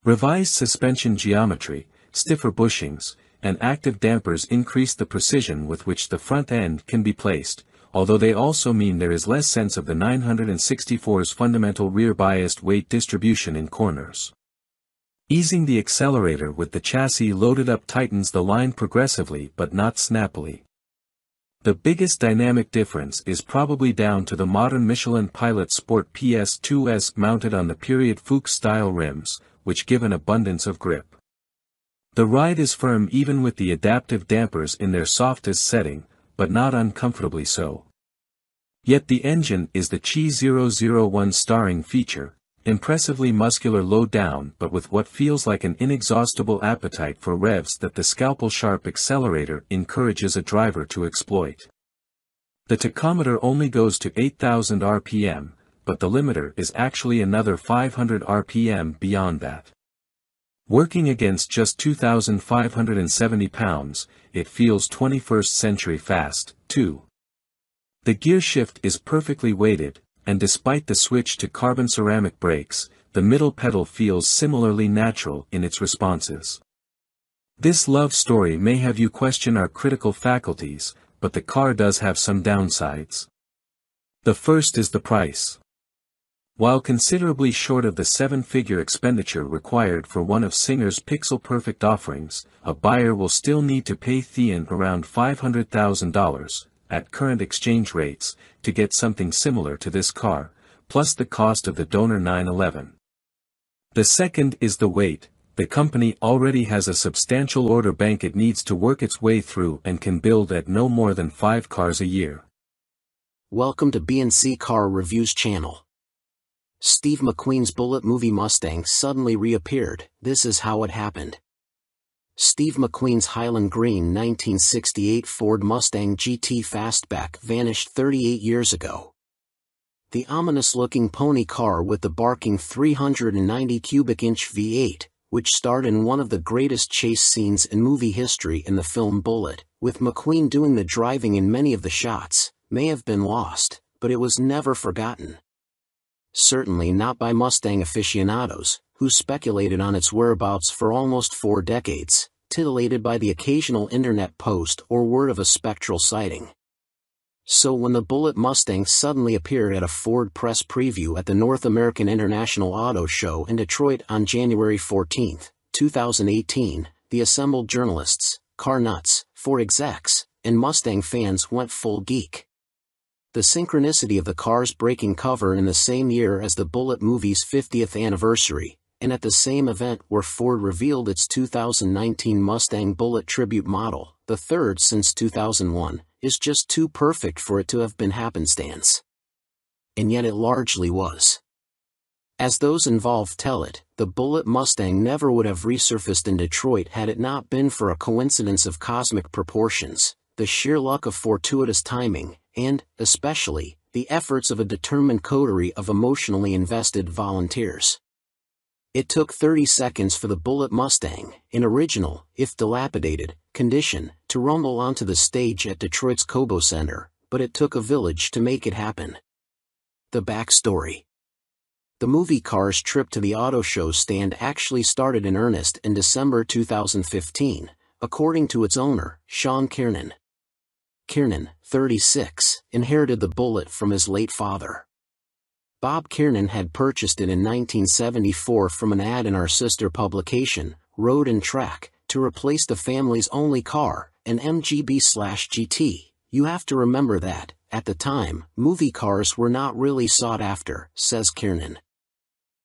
Revised suspension geometry, stiffer bushings, and active dampers increase the precision with which the front end can be placed, although they also mean there is less sense of the 964's fundamental rear-biased weight distribution in corners. Easing the accelerator with the chassis loaded up tightens the line progressively but not snappily. The biggest dynamic difference is probably down to the modern Michelin Pilot Sport PS2S mounted on the period Fuchs-style rims, which give an abundance of grip. The ride is firm even with the adaptive dampers in their softest setting, but not uncomfortably so. Yet the engine is the Chi 001 starring feature, impressively muscular low down but with what feels like an inexhaustible appetite for revs that the scalpel-sharp accelerator encourages a driver to exploit. The tachometer only goes to 8,000 RPM, but the limiter is actually another 500 RPM beyond that. Working against just 2,570 pounds, it feels 21st century fast, too. The gear shift is perfectly weighted, and despite the switch to carbon ceramic brakes, the middle pedal feels similarly natural in its responses. This love story may have you question our critical faculties, but the car does have some downsides. The first is the price. While considerably short of the seven-figure expenditure required for one of Singer's pixel-perfect offerings, a buyer will still need to pay Theon around $500,000, at current exchange rates, to get something similar to this car, plus the cost of the donor 911. The second is the weight. The company already has a substantial order bank it needs to work its way through and can build at no more than 5 cars a year. Welcome to B&C Car Reviews channel. Steve McQueen's Bullitt movie Mustang suddenly reappeared. This is how it happened. Steve McQueen's Highland Green 1968 Ford Mustang GT Fastback vanished 38 years ago. The ominous-looking pony car with the barking 390 cubic inch V8, which starred in one of the greatest chase scenes in movie history in the film Bullitt, with McQueen doing the driving in many of the shots, may have been lost, but it was never forgotten. Certainly not by Mustang aficionados, who speculated on its whereabouts for almost 4 decades, titillated by the occasional internet post or word of a spectral sighting. So when the Bullitt Mustang suddenly appeared at a Ford press preview at the North American International Auto Show in Detroit on January 14, 2018, the assembled journalists, car nuts, Ford execs, and Mustang fans went full geek. The synchronicity of the car's breaking cover in the same year as the Bullitt movie's 50th anniversary, and at the same event where Ford revealed its 2019 Mustang Bullitt tribute model, the third since 2001, is just too perfect for it to have been happenstance. And yet it largely was. As those involved tell it, the Bullitt Mustang never would have resurfaced in Detroit had it not been for a coincidence of cosmic proportions, the sheer luck of fortuitous timing, and, especially, the efforts of a determined coterie of emotionally invested volunteers. It took 30 seconds for the Bullitt Mustang, in original, if dilapidated, condition, to rumble onto the stage at Detroit's Cobo Center, but it took a village to make it happen. The backstory. The movie car's trip to the auto show stand actually started in earnest in December 2015, according to its owner, Sean Kiernan. Kiernan, 36, inherited the Bullitt from his late father. Bob Kiernan had purchased it in 1974 from an ad in our sister publication, Road and Track, to replace the family's only car, an MGB/GT. You have to remember that, at the time, movie cars were not really sought after, says Kiernan.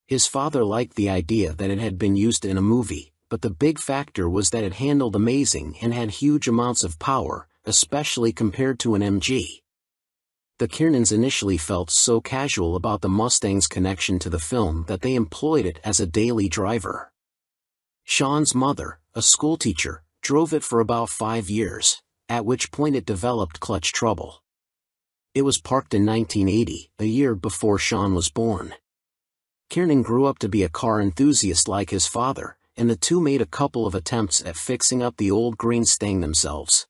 His father liked the idea that it had been used in a movie, but the big factor was that it handled amazing and had huge amounts of power, especially compared to an MG. The Kiernans initially felt so casual about the Mustang's connection to the film that they employed it as a daily driver. Sean's mother, a schoolteacher, drove it for about 5 years, at which point it developed clutch trouble. It was parked in 1980, a year before Sean was born. Kiernan grew up to be a car enthusiast like his father, and the two made a couple of attempts at fixing up the old green Stang themselves.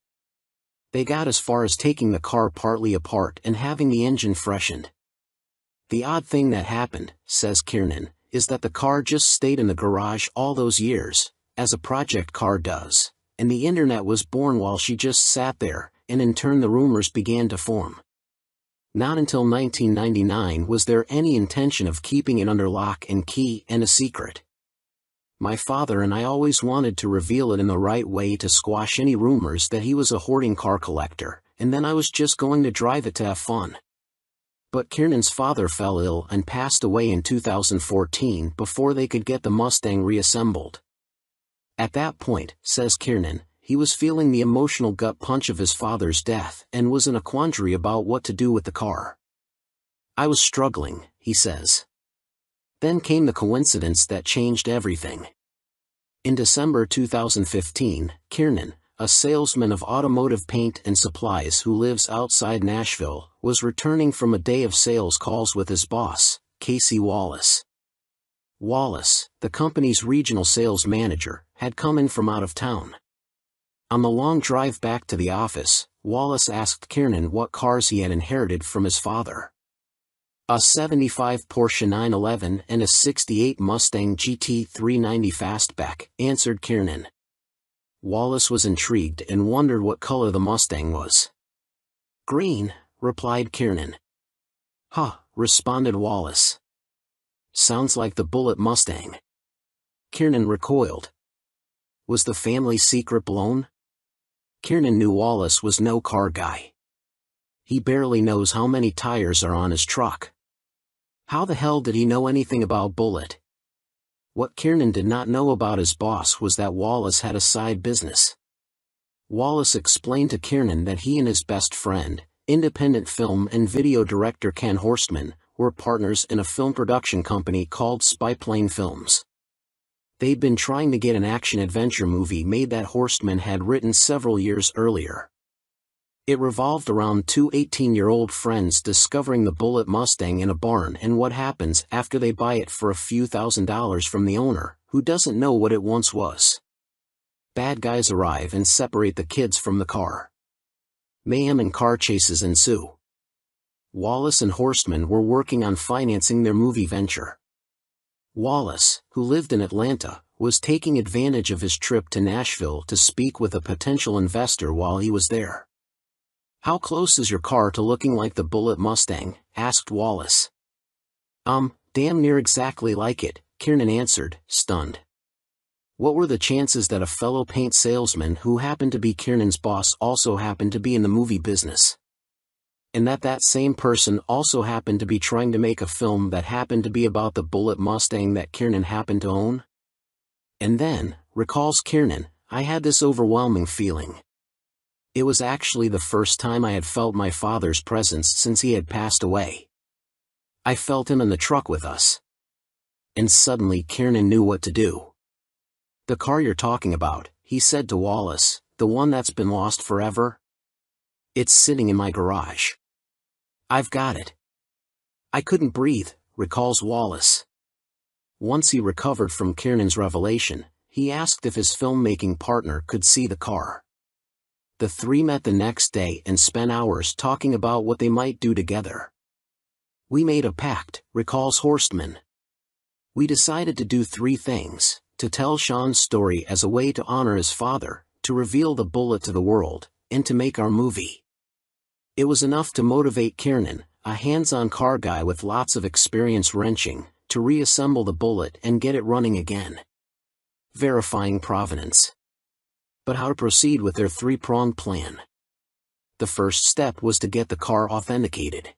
They got as far as taking the car partly apart and having the engine freshened. The odd thing that happened, says Kiernan, is that the car just stayed in the garage all those years, as a project car does, and the internet was born while she just sat there, and in turn the rumors began to form. Not until 1999 was there any intention of keeping it under lock and key and a secret. My father and I always wanted to reveal it in the right way to squash any rumors that he was a hoarding car collector, and then I was just going to drive it to have fun. But Kiernan's father fell ill and passed away in 2014 before they could get the Mustang reassembled. At that point, says Kiernan, he was feeling the emotional gut punch of his father's death and was in a quandary about what to do with the car. I was struggling, he says. Then came the coincidence that changed everything. In December 2015, Kiernan, a salesman of automotive paint and supplies who lives outside Nashville, was returning from a day of sales calls with his boss, Casey Wallace. Wallace, the company's regional sales manager, had come in from out of town. On the long drive back to the office, Wallace asked Kiernan what cars he had inherited from his father. A 75 Porsche 911 and a 68 Mustang GT 390 Fastback, answered Kiernan. Wallace was intrigued and wondered what color the Mustang was. Green, replied Kiernan. Huh, responded Wallace. Sounds like the Bullitt Mustang. Kiernan recoiled. Was the family secret blown? Kiernan knew Wallace was no car guy. He barely knows how many tires are on his truck. How the hell did he know anything about Bullitt? What Kiernan did not know about his boss was that Wallace had a side business. Wallace explained to Kiernan that he and his best friend, independent film and video director Ken Horstman, were partners in a film production company called Spyplane Films. They'd been trying to get an action-adventure movie made that Horstman had written several years earlier. It revolved around two 18-year-old friends discovering the Bullitt Mustang in a barn and what happens after they buy it for a few $1,000s from the owner, who doesn't know what it once was. Bad guys arrive and separate the kids from the car. Mayhem and car chases ensue. Wallace and Horstman were working on financing their movie venture. Wallace, who lived in Atlanta, was taking advantage of his trip to Nashville to speak with a potential investor while he was there. "How close is your car to looking like the Bullitt Mustang?" asked Wallace. Damn near exactly like it," Kiernan answered, stunned. What were the chances that a fellow paint salesman who happened to be Kiernan's boss also happened to be in the movie business? And that same person also happened to be trying to make a film that happened to be about the Bullitt Mustang that Kiernan happened to own? And then, recalls Kiernan, I had this overwhelming feeling. It was actually the first time I had felt my father's presence since he had passed away. I felt him in the truck with us. And suddenly Kiernan knew what to do. "The car you're talking about," he said to Wallace, "the one that's been lost forever? It's sitting in my garage. I've got it." "I couldn't breathe," recalls Wallace. Once he recovered from Kiernan's revelation, he asked if his filmmaking partner could see the car. The three met the next day and spent hours talking about what they might do together. "We made a pact," recalls Horstman. "We decided to do three things: to tell Sean's story as a way to honor his father, to reveal the Bullitt to the world, and to make our movie." It was enough to motivate Kiernan, a hands-on car guy with lots of experience wrenching, to reassemble the Bullitt and get it running again. Verifying provenance. But how to proceed with their three-pronged plan? The first step was to get the car authenticated.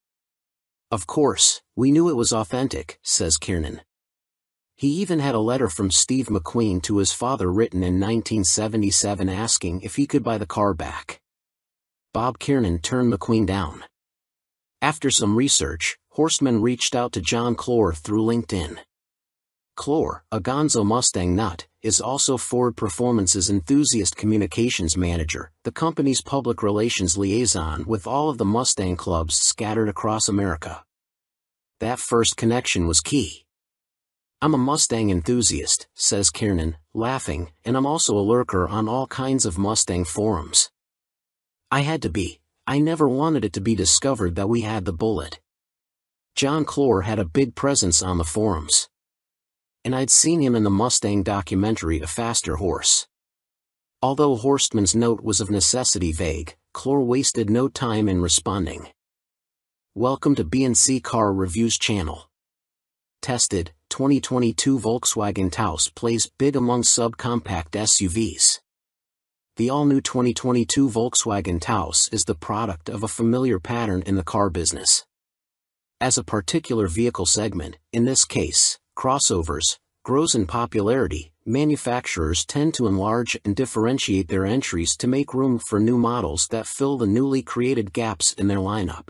"Of course, we knew it was authentic," says Kiernan. He even had a letter from Steve McQueen to his father written in 1977 asking if he could buy the car back. Bob Kiernan turned McQueen down. After some research, Horstman reached out to John Clore through LinkedIn. Clore, a Gonzo Mustang nut, is also Ford Performance's enthusiast communications manager, the company's public relations liaison with all of the Mustang clubs scattered across America. That first connection was key. "I'm a Mustang enthusiast," says Kiernan, laughing, "and I'm also a lurker on all kinds of Mustang forums. I had to be. I never wanted it to be discovered that we had the Bullitt." John Clore had a big presence on the forums. And I'd seen him in the Mustang documentary A Faster Horse. Although Horstman's note was of necessity vague, Clore wasted no time in responding. "Welcome to B&C Car Reviews channel. Tested, 2022 Volkswagen Taos plays big among subcompact SUVs." The all-new 2022 Volkswagen Taos is the product of a familiar pattern in the car business. As a particular vehicle segment, in this case, crossovers, grows in popularity, manufacturers tend to enlarge and differentiate their entries to make room for new models that fill the newly created gaps in their lineup.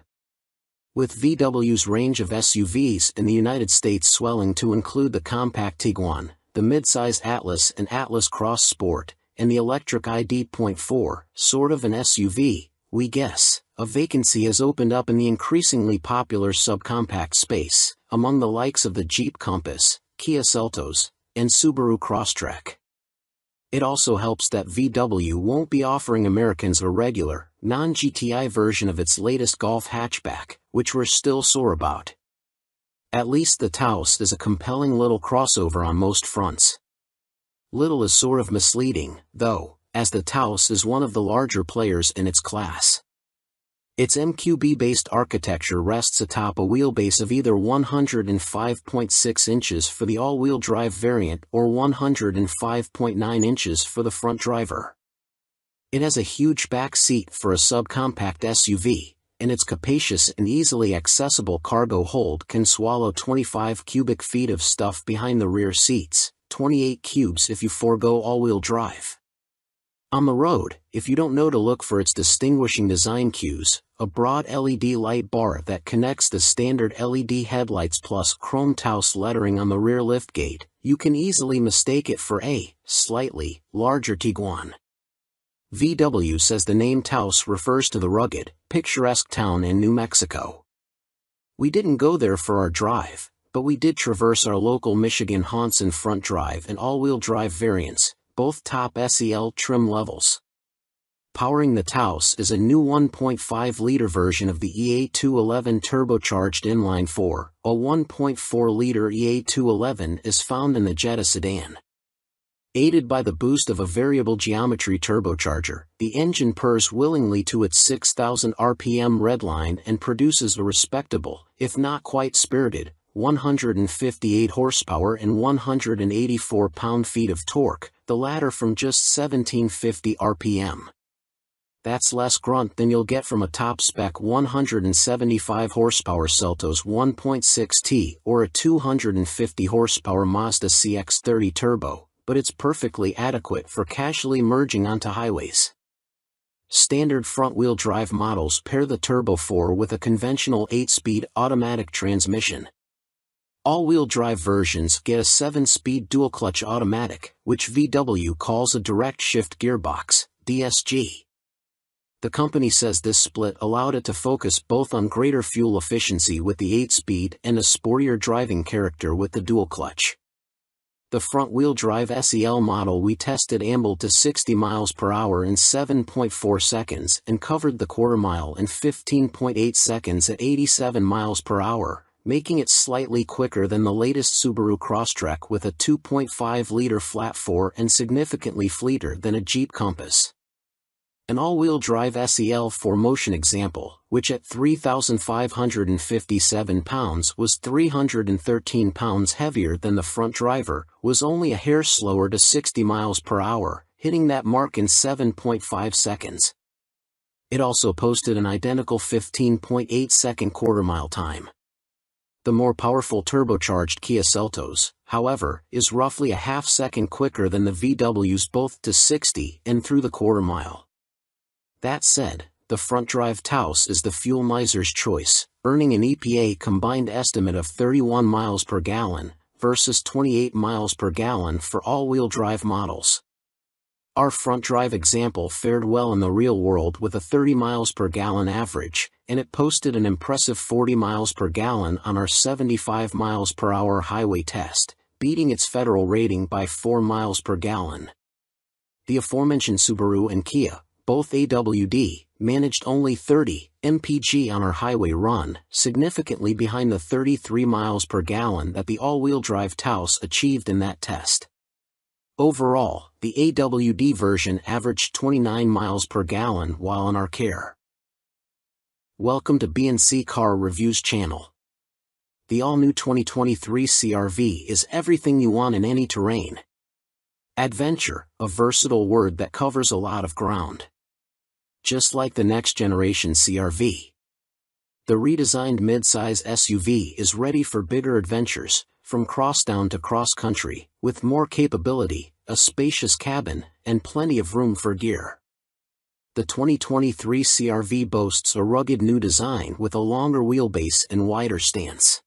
With VW's range of SUVs in the United States swelling to include the compact Tiguan, the midsize Atlas and Atlas Cross Sport, and the electric ID.4, sort of an SUV, we guess, a vacancy has opened up in the increasingly popular subcompact space, among the likes of the Jeep Compass, Kia Seltos, and Subaru Crosstrek. It also helps that VW won't be offering Americans a regular, non-GTI version of its latest Golf hatchback, which we're still sore about. At least the Taos is a compelling little crossover on most fronts. Little is sort of misleading, though, as the Taos is one of the larger players in its class. Its MQB-based architecture rests atop a wheelbase of either 105.6 inches for the all-wheel drive variant or 105.9 inches for the front driver. It has a huge back seat for a subcompact SUV, and its capacious and easily accessible cargo hold can swallow 25 cubic feet of stuff behind the rear seats, 28 cubes if you forego all-wheel drive. On the road, if you don't know to look for its distinguishing design cues, a broad LED light bar that connects the standard LED headlights plus chrome Taos lettering on the rear liftgate, you can easily mistake it for a slightly larger Tiguan. VW says the name Taos refers to the rugged, picturesque town in New Mexico. We didn't go there for our drive, but we did traverse our local Michigan haunts in front drive and all-wheel drive variants, both top SEL trim levels. Powering the Taos is a new 1.5-liter version of the EA211 turbocharged inline-4, a 1.4-liter EA211 is found in the Jetta sedan. Aided by the boost of a variable geometry turbocharger, the engine purrs willingly to its 6,000 RPM redline and produces a respectable, if not quite spirited, 158 horsepower and 184 pound-feet of torque, the latter from just 1750 RPM. That's less grunt than you'll get from a top-spec 175 horsepower Seltos 1.6T or a 250 horsepower Mazda CX-30 Turbo, but it's perfectly adequate for casually merging onto highways. Standard front-wheel drive models pair the Turbo 4 with a conventional 8-speed automatic transmission. All-wheel drive versions get a 7-speed dual-clutch automatic, which VW calls a direct shift gearbox, DSG. The company says this split allowed it to focus both on greater fuel efficiency with the 8-speed and a sportier driving character with the dual-clutch. The front-wheel drive SEL model we tested ambled to 60 miles per hour in 7.4 seconds and covered the quarter mile in 15.8 seconds at 87 miles per hour, making it slightly quicker than the latest Subaru Crosstrek with a 2.5-liter flat-4 and significantly fleeter than a Jeep Compass. An all-wheel drive SEL 4Motion example, which at 3,557 pounds was 313 pounds heavier than the front driver, was only a hair slower to 60 miles per hour, hitting that mark in 7.5 seconds. It also posted an identical 15.8-second quarter-mile time. The more powerful turbocharged Kia Seltos, however, is roughly a half-second quicker than the VW's both to 60 and through the quarter mile. That said, the front-drive Taos is the fuel miser's choice, earning an EPA combined estimate of 31 miles per gallon, versus 28 miles per gallon for all-wheel drive models. Our front-drive example fared well in the real world with a 30 miles per gallon average, and it posted an impressive 40 miles per gallon on our 75 miles per hour highway test, beating its federal rating by 4 miles per gallon. The aforementioned Subaru and Kia, both AWD, managed only 30 mpg on our highway run, significantly behind the 33 miles per gallon that the all-wheel drive Taos achieved in that test. Overall, the AWD version averaged 29 miles per gallon while in our care. Welcome to B&C Car Reviews channel. The all-new 2023 CR-V is everything you want in any terrain. Adventure, a versatile word that covers a lot of ground. Just like the next-generation CR-V. The redesigned midsize SUV is ready for bigger adventures, from crosstown to cross-country, with more capability, a spacious cabin, and plenty of room for gear. The 2023 CR-V boasts a rugged new design with a longer wheelbase and wider stance.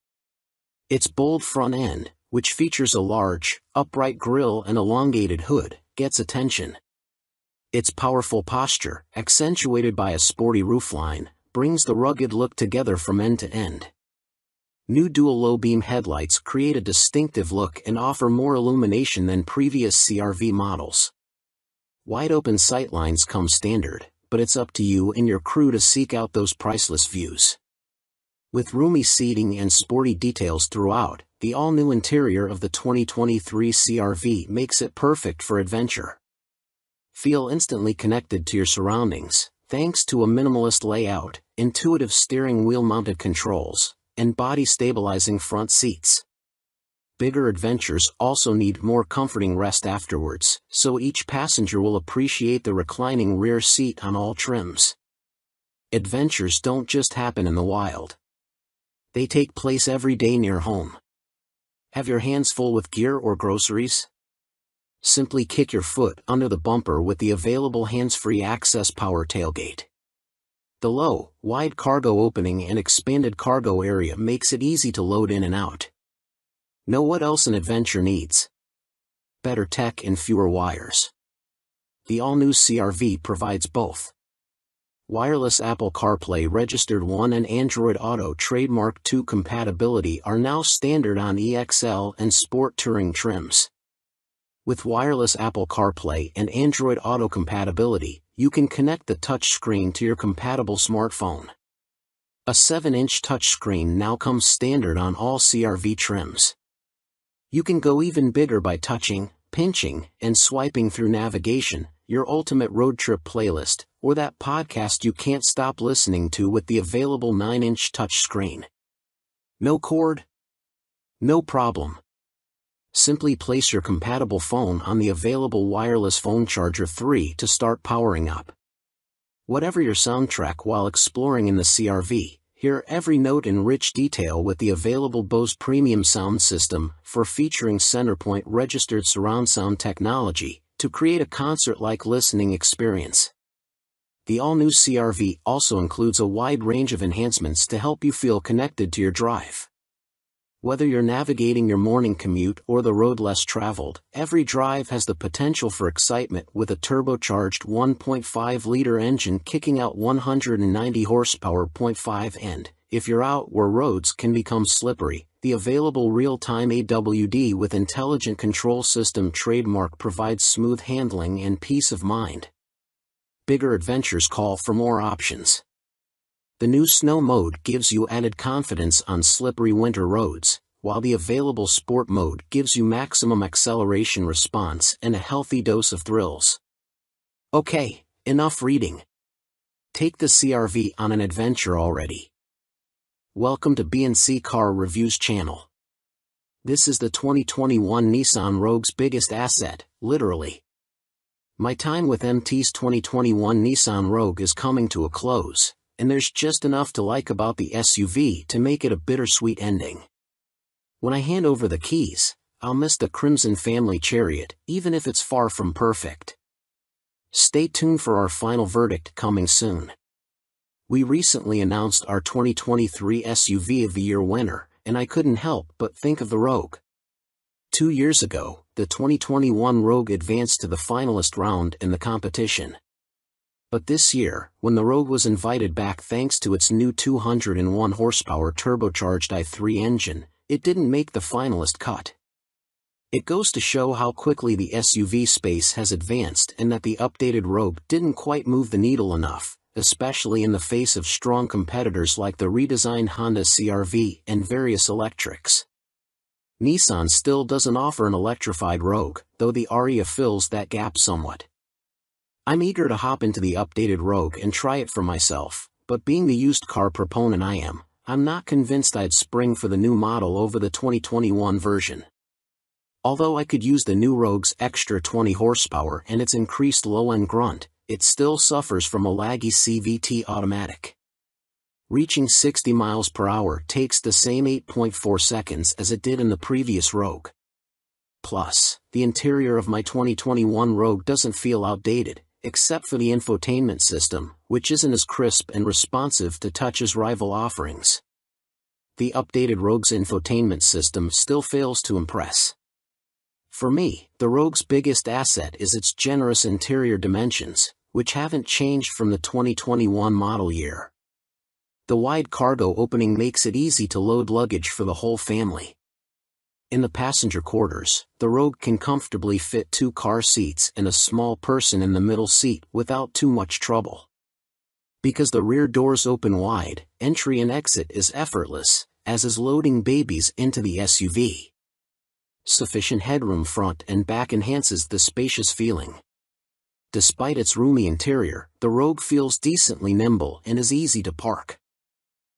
Its bold front end, which features a large, upright grille and elongated hood, gets attention. Its powerful posture, accentuated by a sporty roofline, brings the rugged look together from end to end. New dual low-beam headlights create a distinctive look and offer more illumination than previous CR-V models. Wide-open sightlines come standard, but it's up to you and your crew to seek out those priceless views. With roomy seating and sporty details throughout, the all-new interior of the 2023 CR-V makes it perfect for adventure. Feel instantly connected to your surroundings, thanks to a minimalist layout, intuitive steering wheel-mounted controls, and body-stabilizing front seats. Bigger adventures also need more comforting rest afterwards, so each passenger will appreciate the reclining rear seat on all trims. Adventures don't just happen in the wild. They take place every day near home. Have your hands full with gear or groceries? Simply kick your foot under the bumper with the available hands-free access power tailgate. The low, wide cargo opening and expanded cargo area makes it easy to load in and out. Know what else an adventure needs? Better tech and fewer wires. The all-new CR-V provides both. Wireless Apple CarPlay Registered 1 and Android Auto Trademark 2 compatibility are now standard on EXL and Sport Touring trims. With wireless Apple CarPlay and Android Auto compatibility, you can connect the touchscreen to your compatible smartphone. A 7-inch touchscreen now comes standard on all CR-V trims. You can go even bigger by touching, pinching, and swiping through navigation, your ultimate road trip playlist, or that podcast you can't stop listening to with the available 9-inch touchscreen. No cord? No problem. Simply place your compatible phone on the available wireless phone charger 3 to start powering up. Whatever your soundtrack while exploring in the CR-V, hear every note in rich detail with the available Bose Premium Sound System for featuring Centerpoint registered surround sound technology to create a concert-like listening experience. The all-new CR-V also includes a wide range of enhancements to help you feel connected to your drive. Whether you're navigating your morning commute or the road less traveled, every drive has the potential for excitement with a turbocharged 1.5-liter engine kicking out 190 horsepower. 5 And, if you're out where roads can become slippery, the available real-time AWD with intelligent control system trademark provides smooth handling and peace of mind. Bigger adventures call for more options. The new Snow mode gives you added confidence on slippery winter roads, while the available Sport mode gives you maximum acceleration response and a healthy dose of thrills. Okay, enough reading. Take the CR-V on an adventure already. Welcome to B&C Car Reviews channel. This is the 2021 Nissan Rogue's biggest asset, literally. My time with MT's 2021 Nissan Rogue is coming to a close, and there's just enough to like about the SUV to make it a bittersweet ending. When I hand over the keys, I'll miss the Crimson Family Chariot, even if it's far from perfect. Stay tuned for our final verdict coming soon. We recently announced our 2023 SUV of the Year winner, and I couldn't help but think of the Rogue. 2 years ago, the 2021 Rogue advanced to the finalist round in the competition. But this year, when the Rogue was invited back thanks to its new 201 horsepower turbocharged i3 engine, it didn't make the finalist cut. It goes to show how quickly the SUV space has advanced and that the updated Rogue didn't quite move the needle enough, especially in the face of strong competitors like the redesigned Honda CR-V and various electrics. Nissan still doesn't offer an electrified Rogue, though the Ariya fills that gap somewhat. I'm eager to hop into the updated Rogue and try it for myself, but being the used car proponent I'm not convinced I'd spring for the new model over the 2021 version. Although I could use the new Rogue's extra 20 horsepower and its increased low-end grunt, it still suffers from a laggy CVT automatic. Reaching 60 miles per hour takes the same 8.4 seconds as it did in the previous Rogue. Plus, the interior of my 2021 Rogue doesn't feel outdated, except for the infotainment system, which isn't as crisp and responsive to touch as rival offerings. The updated Rogue's infotainment system still fails to impress. For me, the Rogue's biggest asset is its generous interior dimensions, which haven't changed from the 2021 model year. The wide cargo opening makes it easy to load luggage for the whole family. In the passenger quarters, the Rogue can comfortably fit 2 car seats and a small person in the middle seat without too much trouble. Because the rear doors open wide, entry and exit is effortless, as is loading babies into the SUV. Sufficient headroom front and back enhances the spacious feeling. Despite its roomy interior, the Rogue feels decently nimble and is easy to park.